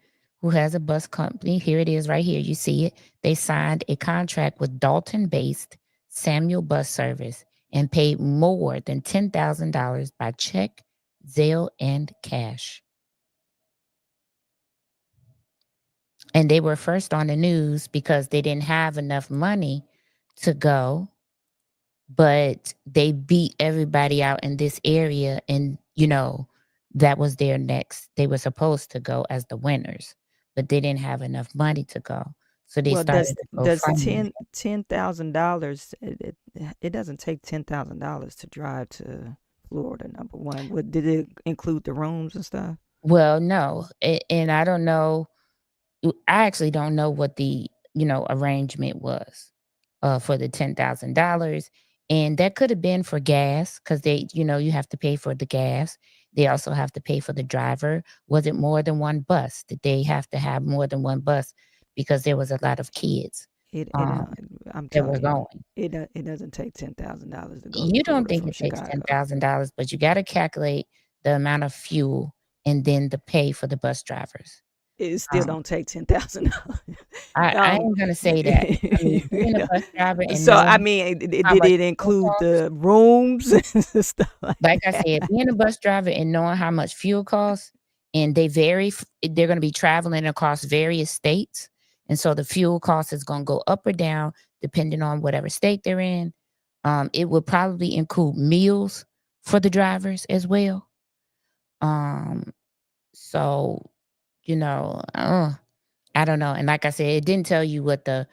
who has a bus company, here it is right here. You see it. They signed a contract with Dalton-based Samuel Bus Service and paid more than $10,000 by check, Zelle, and cash. And they were first on the news because they didn't have enough money to go, but they beat everybody out in this area. And, that was their next. They were supposed to go as the winners, but they didn't have enough money to go. So they Well, started to go does funding. $10,000? It doesn't take $10,000 to drive to Florida. Number one, did it include the rooms and stuff? Well, no. And I don't know. I actually don't know what the, arrangement was for the $10,000. And that could have been for gas because they, you have to pay for the gas. They also have to pay for the driver. Was it more than one bus? Did they have to have more than one bus? Because there was a lot of kids I'm that were telling you, going. it doesn't take $10,000 to go to You don't Florida think from it takes Chicago. $10,000, but you got to calculate the amount of fuel and then the pay for the bus drivers. It still don't take $10,000. I ain't gonna say that. I mean, being a bus driver and So I knowing mean, how did much it fuel include costs, the rooms and stuff like like I that? said, being a bus driver and knowing how much fuel costs, and they're gonna be traveling across various states, and so the fuel cost is gonna go up or down depending on whatever state they're in. It would probably include meals for the drivers as well. So I don't know. And like I said, it didn't tell you what the,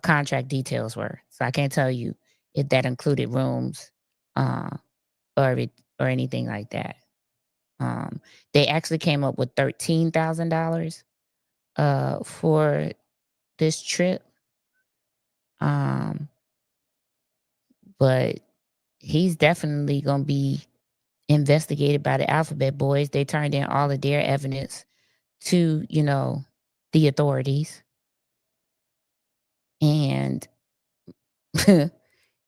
contract details were. So I can't tell you if that included rooms uh, or anything like that. They actually came up with $13,000 for this trip. But he's definitely going to be investigated by the Alphabet Boys. They turned in all of their evidence to, the authorities. And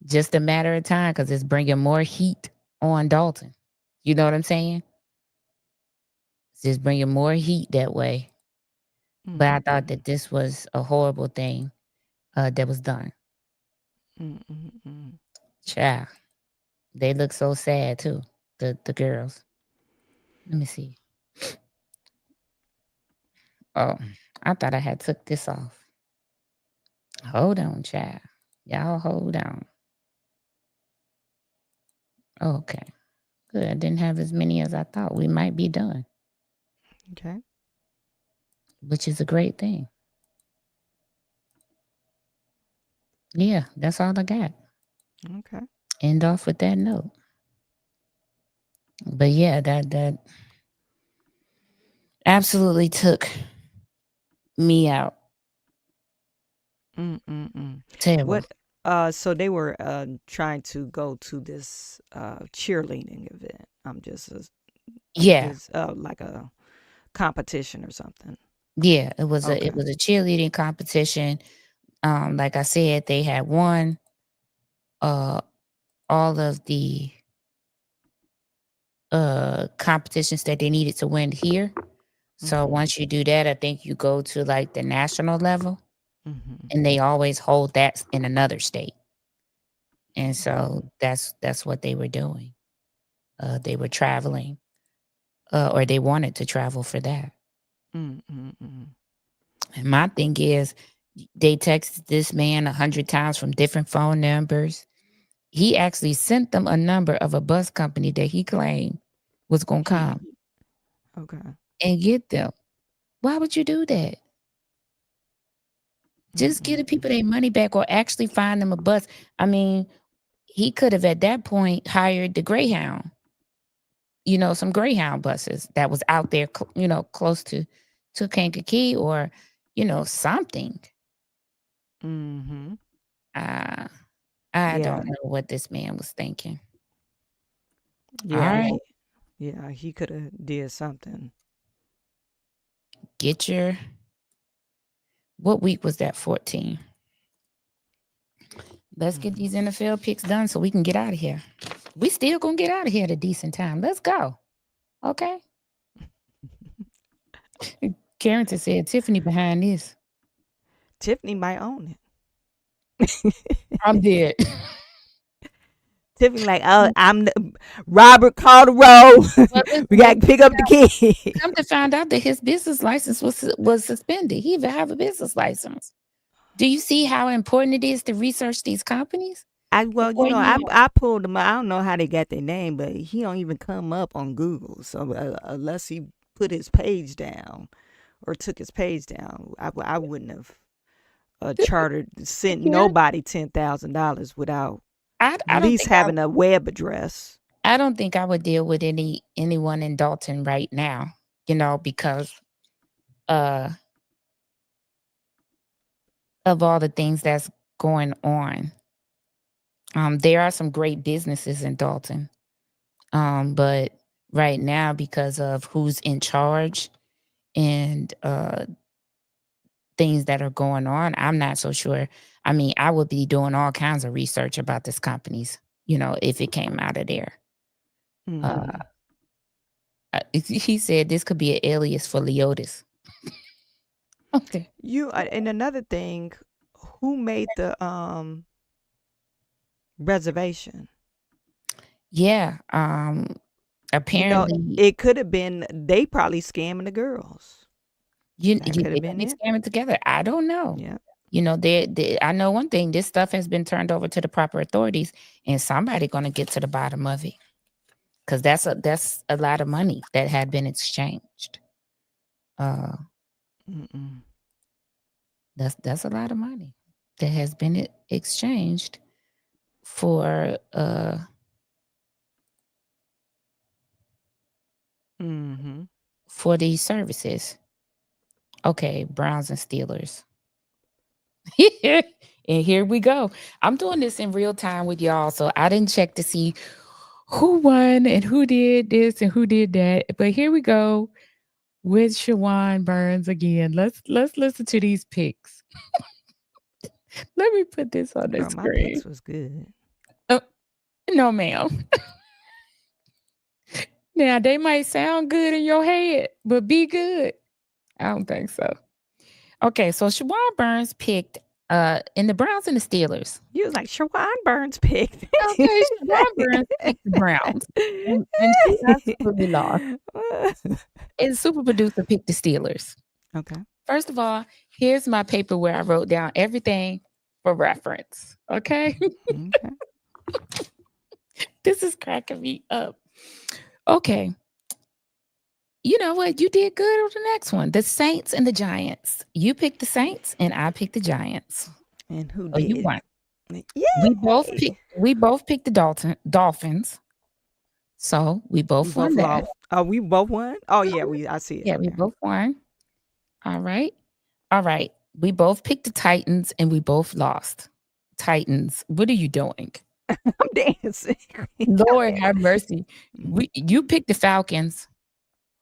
just a matter of time because it's bringing more heat on Dalton. You know what I'm saying? It's just bringing more heat that way. But I thought that this was a horrible thing that was done. Child, they look so sad too. The girls. Let me see. Oh, I thought I had took this off. Hold on, child. Y'all hold on. Okay. Good. I didn't have as many as I thought. We might be done. Okay. Which is a great thing. Yeah, that's all I got. Okay. End off with that note. But yeah, that absolutely took me out. Terrible. What? So they were trying to go to this cheerleading event. I'm just Yeah. is like a competition or something. Yeah, it was Okay. a cheerleading competition. Like I said, they had won all of the competitions that they needed to win here. So once you do that, I think you go to like the national level, and they always hold that in another state. And so that's what they were doing. They were traveling, or they wanted to travel for that. And my thing is, they texted this man 100 times from different phone numbers. He actually sent them a number of a bus company that he claimed was going to come Okay. and get them. Why would you do that? Just give the people their money back, or actually find them a bus. I mean, he could have at that point hired the Greyhound, some Greyhound buses that was out there, close to Kankakee, or, something. I Yeah. don't know what this man was thinking. Yeah. All right. He could have did something. Get your, what week was that? 14. Let's get these NFL picks done so we can get out of here. We still gonna get out of here at a decent time. Let's go. Okay. Carrington said Tiffany behind this. Tiffany might own it. I'm dead. Tiffany like, oh, Robert called the roll. We got to pick up the key. Come to find out that his business license was suspended. He even have a business license. Do you see how important it is to research these companies? I pulled him. I don't know how they got their name, but he don't even come up on Google. So unless he put his page down or took his page down, I wouldn't have sent nobody $10,000 without at least having a web address. I don't think I would deal with anyone in Dalton right now, because of all the things that's going on. There are some great businesses in Dalton. But right now, because of who's in charge and things that are going on, I'm not so sure. I mean, I would be doing all kinds of research about these companies, if it came out of there. He said this could be an alias for Leotis. Okay. And another thing, who made the reservation? Yeah. Apparently it could have been they probably scamming the girls. They could be scamming together. I don't know. Yeah. I know one thing. This stuff has been turned over to the proper authorities, and somebody going to get to the bottom of it, because that's a lot of money that had been exchanged. That's a lot of money that has been exchanged for for these services. Okay, Browns and Steelers. And here we go. I'm doing this in real time with y'all, so I didn't check to see who won and who did this and who did that. But here we go with Shawan Burns again. Let's listen to these picks. Let me put this on the screen. My picks was good. No, ma'am. Now they might sound good in your head, but be good. I don't think so. Okay, so Shawan Burns picked in the Browns and the Steelers. You was like, Shawan Burns picked. Okay, Shawan Burns picked the Browns. And she absolutely lost. And super producer picked the Steelers. Okay. First of all, here's my paper where I wrote down everything for reference. Okay. This is cracking me up. Okay. You know what? You did good on the next one. The Saints and the Giants. You picked the Saints and I picked the Giants. And who did? did? You won. Yay! We both picked the Dolphins. So we We both both won that. lost. Oh, we both won? Oh yeah, I see it. Yeah, we Okay. both won. All right. All right. We both picked the Titans and we both lost. Titans, what are you doing? I'm dancing. Lord have mercy. You picked the Falcons.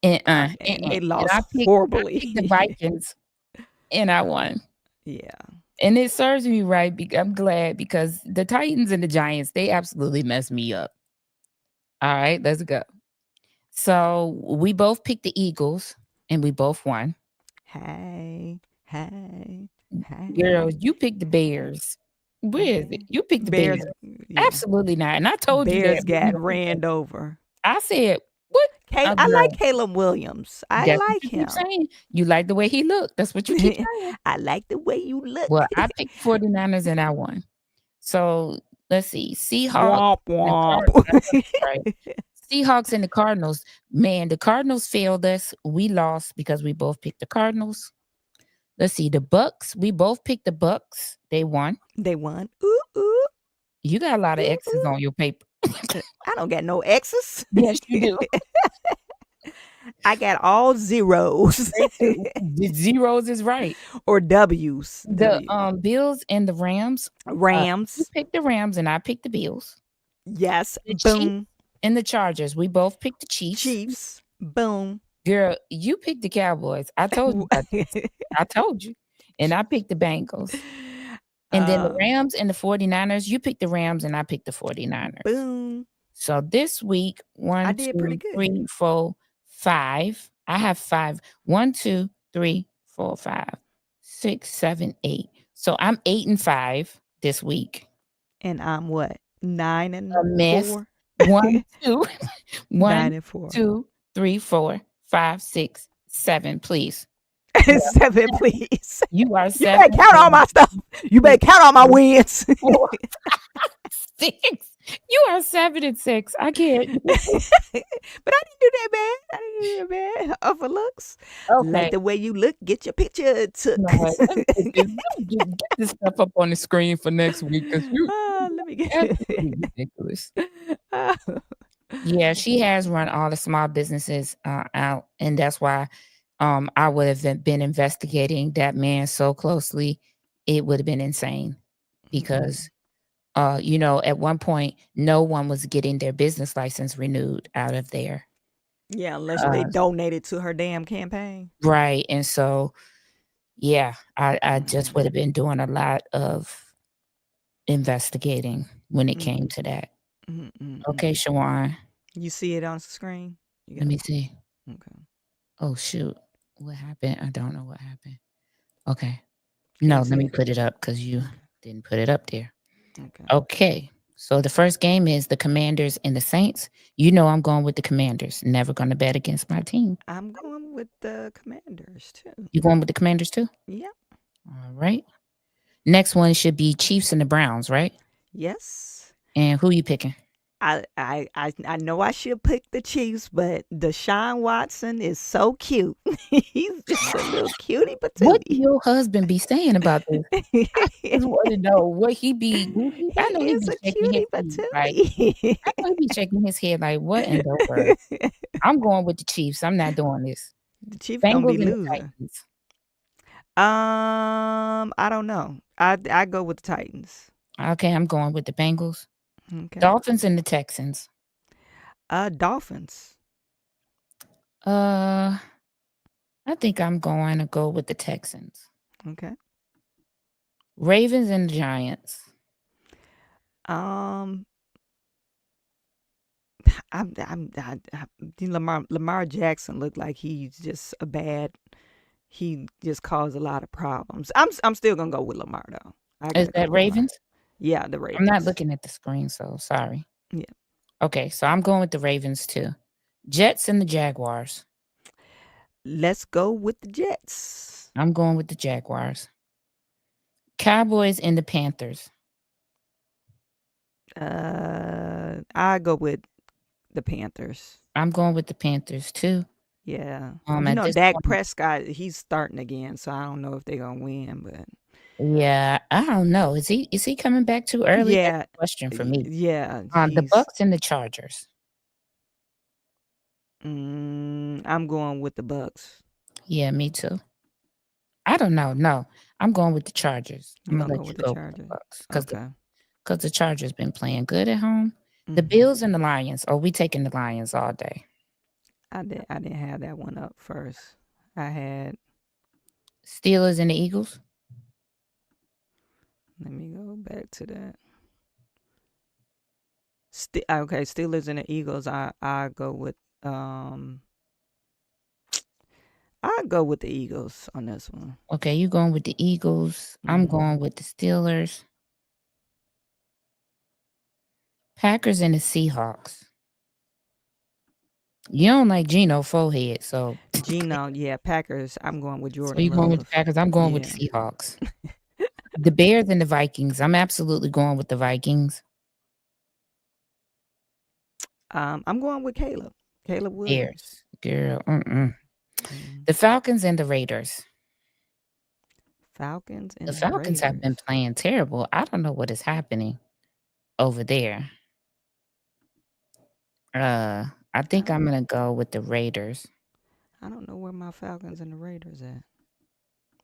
And they and lost I picked horribly. the Vikings and I won. Yeah. And it serves me right. I'm glad because the Titans and the Giants, they absolutely messed me up. All right, let's go. So we both picked the Eagles and we both won. Hey. Girl, you picked the Bears. Where is it? You picked the Bears. Yeah. Absolutely not. And I told you Bears that. got ran over. I said, what? I like Caleb Williams. I That's like what you him. keep saying. You like the way he looked. That's what you keep saying. I like the way you look. Well, I picked 49ers and I won. So let's see. Seahawks. Womp and womp. right. Seahawks and the Cardinals. Man, the Cardinals failed us. We lost because we both picked the Cardinals. Let's see. The Bucks. We both picked the Bucks. They won. They won. Ooh, ooh. You got a lot of X's on your paper. I don't got no X's. Yes, you do. I got all zeros. The zeros is right. Or W's. The Bills and the Rams. Rams. You picked the Rams and I picked the Bills. Yes. The Boom. Chiefs and the Chargers. We both picked the Chiefs. Chiefs. Boom. Girl, you picked the Cowboys. I told you. I told you. And I picked the Bengals. And then the Rams and the 49ers. You picked the Rams and I picked the 49ers. Boom. So this week, I did pretty good. 3, 4, 5. I have 5. 1, 2, 3, 4, 5, 6, 7, 8. So I'm 8 and 5 this week. And I'm what? 9 and a mess. 4. 1, 2, 9 and 4. 2, 3, 4, 5, 6, 7, please. 7, please. You are 7. You better count all my stuff. You better count all my wins. 4, 6. You are 7 and 6. I can't. But I didn't do that bad. I didn't do that bad. For looks. Okay. Like the way you look, get your picture took. No, get this stuff up on the screen for next week because you let me get ridiculous. Yeah, she has run all the small businesses out, and that's why I would have been investigating that man so closely. It would have been insane because at one point, no one was getting their business license renewed out of there. Yeah, unless they donated to her damn campaign. Right. And so, yeah, I just would have been doing a lot of investigating when it came to that. Okay, Shawan. You see it on the screen? Let me see. Okay. Oh, shoot. What happened? I don't know what happened. Okay. No, let me put it up because you didn't put it up there. Okay. So the first game is the Commanders and the Saints. You know I'm going with the Commanders. Never going to bet against my team. I'm going with the Commanders too. You going with the Commanders too? Yep. All right. Next one should be Chiefs and the Browns, right? Yes. And who you picking? I know I should pick the Chiefs, but Deshaun Watson is so cute. He's just a little cutie patootie. What do your husband be saying about this? I just want to know what he be. I know he be shaking his head, right? I know he be shaking his head like, what in the world? I'm going with the Chiefs. I'm not doing this. The Chiefs Bengals gonna be and the losing. Titans. I don't know. I go with the Titans. Okay, I'm going with the Bengals. Okay. Dolphins and the Texans. Dolphins. I think I'm going to go with the Texans. Okay. Ravens and the Giants. Lamar Jackson looked like he's just he just caused a lot of problems. I'm still gonna go with Lamar though. Is that Ravens? Yeah, the Ravens. I'm not looking at the screen, so sorry. Yeah. Okay, so I'm going with the Ravens too. Jets and the Jaguars. Let's go with the Jets. I'm going with the Jaguars. Cowboys and the Panthers. I go with the Panthers. I'm going with the Panthers too. Yeah. At this Dak point, Prescott, he's starting again, so I don't know if they're gonna win, but yeah, I don't know. Is he coming back too early? That's yeah, a question for me. yeah, The he's. Bucks and the Chargers. I'm going with the Bucks. Yeah, me too. I don't know. No, I'm going with the Chargers. You I'm gonna gonna go let you with the go with the Chargers? Bucks because Okay. the Chargers been playing good at home. The Mhm. Bills and the Lions. Oh, we taking the Lions all day. I didn't have that one up first. I had. Steelers and the Eagles. Let me go back to that. Okay, Steelers and the Eagles. I go with I go with the Eagles on this one. Okay, you going with the Eagles. I'm going with the Steelers. Packers and the Seahawks. You don't like Geno Forehead, so Geno, yeah, Packers. I'm going with so Jordan you going with the Love. Packers. I'm going with Yeah. the Seahawks. The Bears and the Vikings. I'm absolutely going with the Vikings. I'm going with Caleb. Caleb Williams. Bears, girl. The Falcons and the Raiders. Falcons and The Falcons have been playing terrible. I don't know what is happening over there. I think I'm gonna go with the Raiders. I don't know where my Falcons and the Raiders at.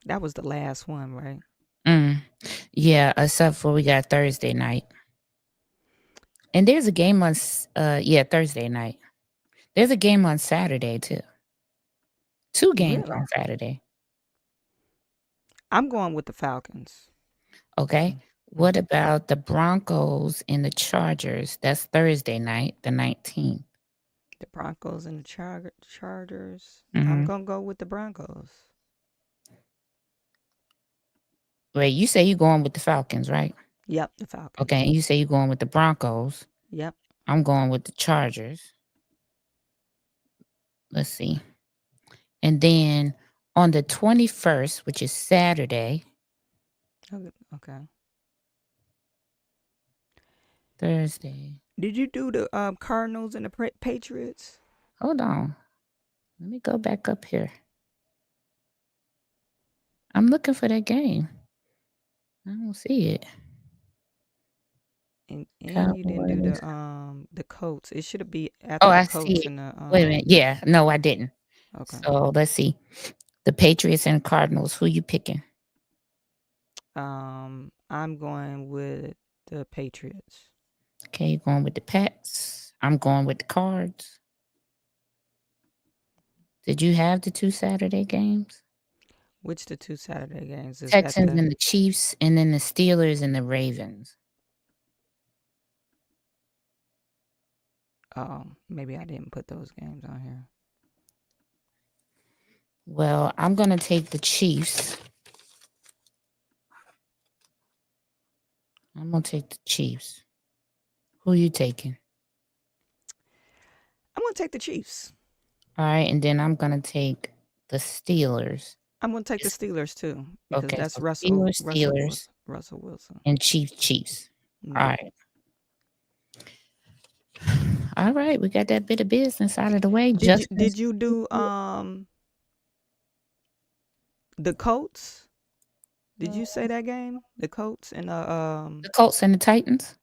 That was the last one, right? Yeah, except for we got Thursday night. And there's a game on Thursday night. There's a game on Saturday too. 2 games Really? on Saturday. I'm going with the Falcons. Okay. What about the Broncos and the Chargers? That's Thursday night, the 19th. The Broncos and the Chargers. Mhm. I'm gonna go with the Broncos. Wait, you say you're going with the Falcons, right? Yep, the Falcons. Okay, and you say you're going with the Broncos. Yep. I'm going with the Chargers. Let's see. And then on the 21st, which is Saturday, Okay. Thursday. Did you do the Cardinals and the Patriots? Hold on. Let me go back up here. I'm looking for that game. I don't see it. And you didn't do Cowboys. the Colts. It should be after Oh, the I Colts see it. and the Wait a minute. Yeah, no, I didn't. Okay. So let's see. The Patriots and Cardinals. Who you picking? I'm going with the Patriots. Okay, you're going with the Pats. I'm going with the Cards. Did you have the 2 Saturday games? Which the 2 Saturday games is Texans and the Chiefs, and then the Steelers and the Ravens. Maybe I didn't put those games on here. Well, I'm going to take the Chiefs. I'm going to take the Chiefs. Who you taking? I'm going to take the Chiefs. All right, and then I'm going to take the Steelers. I'm going to take the Steelers too because Okay, that's so Russell Steelers, Wilson. and Chiefs. Yeah. All right. All right, we got that bit of business out of the way. Did you do the Colts? Did you say that game? The Colts and the Colts and the Titans?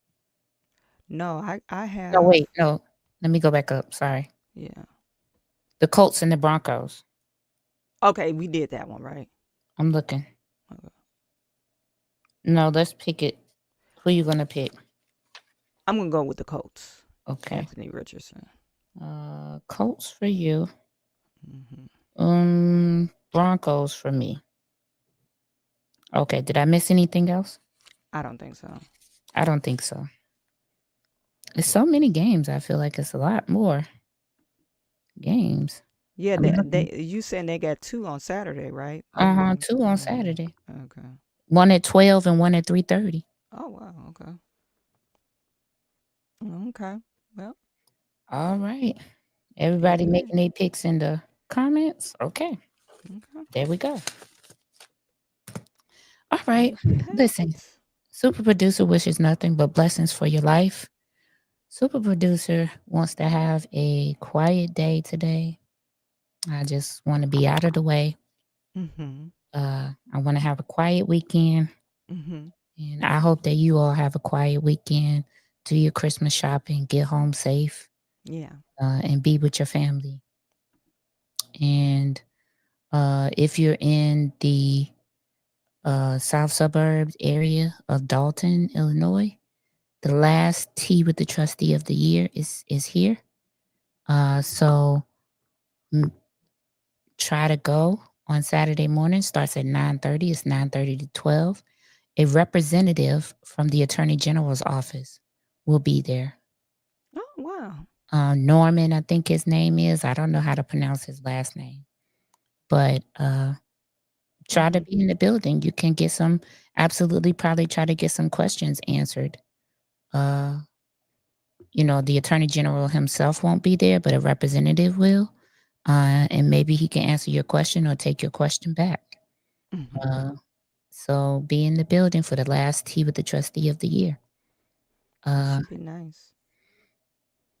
No, I have. No, wait, no. Let me go back up. Sorry. Yeah. The Colts and the Broncos. Okay, we did that one, right? I'm looking. Okay. No, let's pick it. Who you gonna pick? I'm gonna go with the Colts. Okay. Anthony Richardson. Colts for you. Mm-hmm. Broncos for me. Okay, did I miss anything else? I don't think so. I don't think so. It's so many games. I feel like it's a lot more games. Yeah, you said they got 2 on Saturday, right? 2 on Saturday. Okay. 1 at 12 and 1 at 3:30. Oh wow. Okay. Okay. Well. All right. Everybody making their picks in the comments. Okay. There we go. All right. Listen. Super producer wishes nothing but blessings for your life. Super producer wants to have a quiet day today. I just want to be out of the way. Mm-hmm. I want to have a quiet weekend. Mm-hmm. And I hope that you all have a quiet weekend. Do your Christmas shopping, get home safe, Yeah. and be with your family. And if you're in the south suburbs area of Dalton, Illinois, the last tea with the trustee of the year is here. So try to go on Saturday morning. Starts at 9:30. It's 9:30 to 12. A representative from the Attorney General's office will be there. Oh, wow. Norman, I think his name is. I don't know how to pronounce his last name. But try to be in the building. You can get probably try to get some questions answered. The Attorney General himself won't be there, but a representative will. And maybe he can answer your question or take your question back. So be in the building for the last tea with the trustee of the year. Should be nice.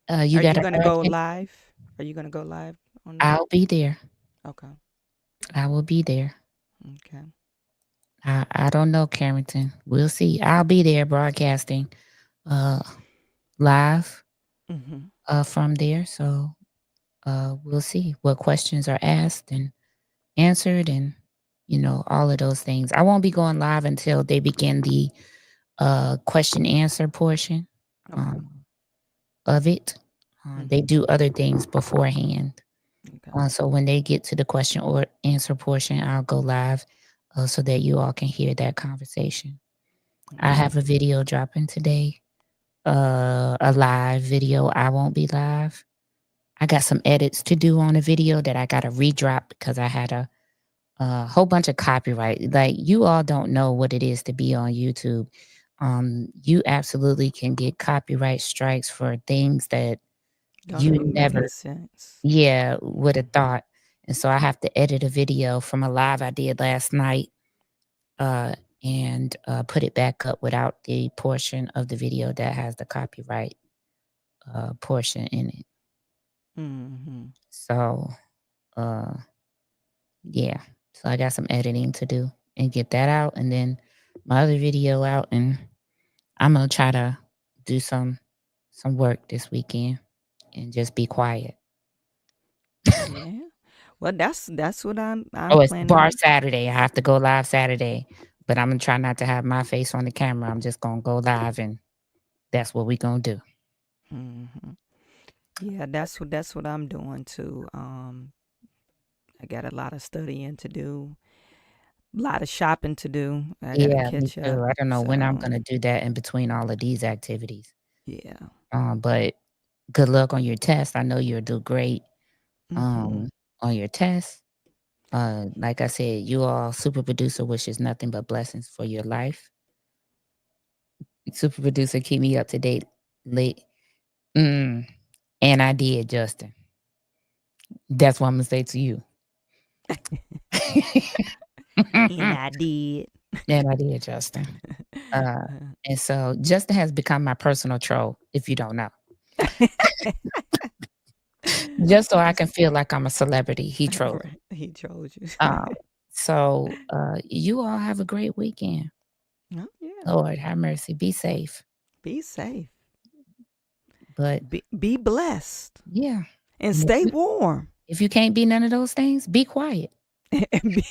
Are you going to go live? Are you going to go live on that? I'll be there. Okay. I will be there. Okay. I don't know, Carrington. We'll see. I'll be there broadcasting live from there. So we'll see what questions are asked and answered and, all of those things. I won't be going live until they begin the question answer portion of it. They do other things beforehand. So when they get to the question or answer portion, I'll go live so that you all can hear that conversation. I have a video dropping today, a live video. I won't be live. I got some edits to do on a video that I got to redrop because I had a whole bunch of copyright. Like, you all don't know what it is to be on YouTube. You absolutely can get copyright strikes for things that you never would have thought. And so I have to edit a video from a live I did last night and put it back up without the portion of the video that has the copyright portion in it. So yeah, so I got some editing to do and get that out, and then my other video out, and I'm gonna try to do some work this weekend and just be quiet. Yeah. Well, that's what I'm it's planning. bar Saturday. I have to go live Saturday, but I'm gonna try not to have my face on the camera. I'm just gonna go live, and that's what we gonna do. Yeah, that's what I'm doing too. I got a lot of studying to do, a lot of shopping to do. I gotta catch me too. up. I don't know when I'm gonna do that in between all of these activities. Yeah. But good luck on your test. I know you'll do great on your test. Like I said, you all, super producer wishes nothing but blessings for your life. Super producer, keep me up to date late. And I did, Justin. That's what I'm gonna say to you. And I did. And I did, Justin. And so Justin has become my personal troll, if you don't know. Just so I can feel like I'm a celebrity. He trolled. He trolled you. So you all have a great weekend. Oh, yeah. Lord have mercy. Be safe. Be safe. But be blessed. Yeah. And stay warm. If you can't be none of those things, be quiet. Be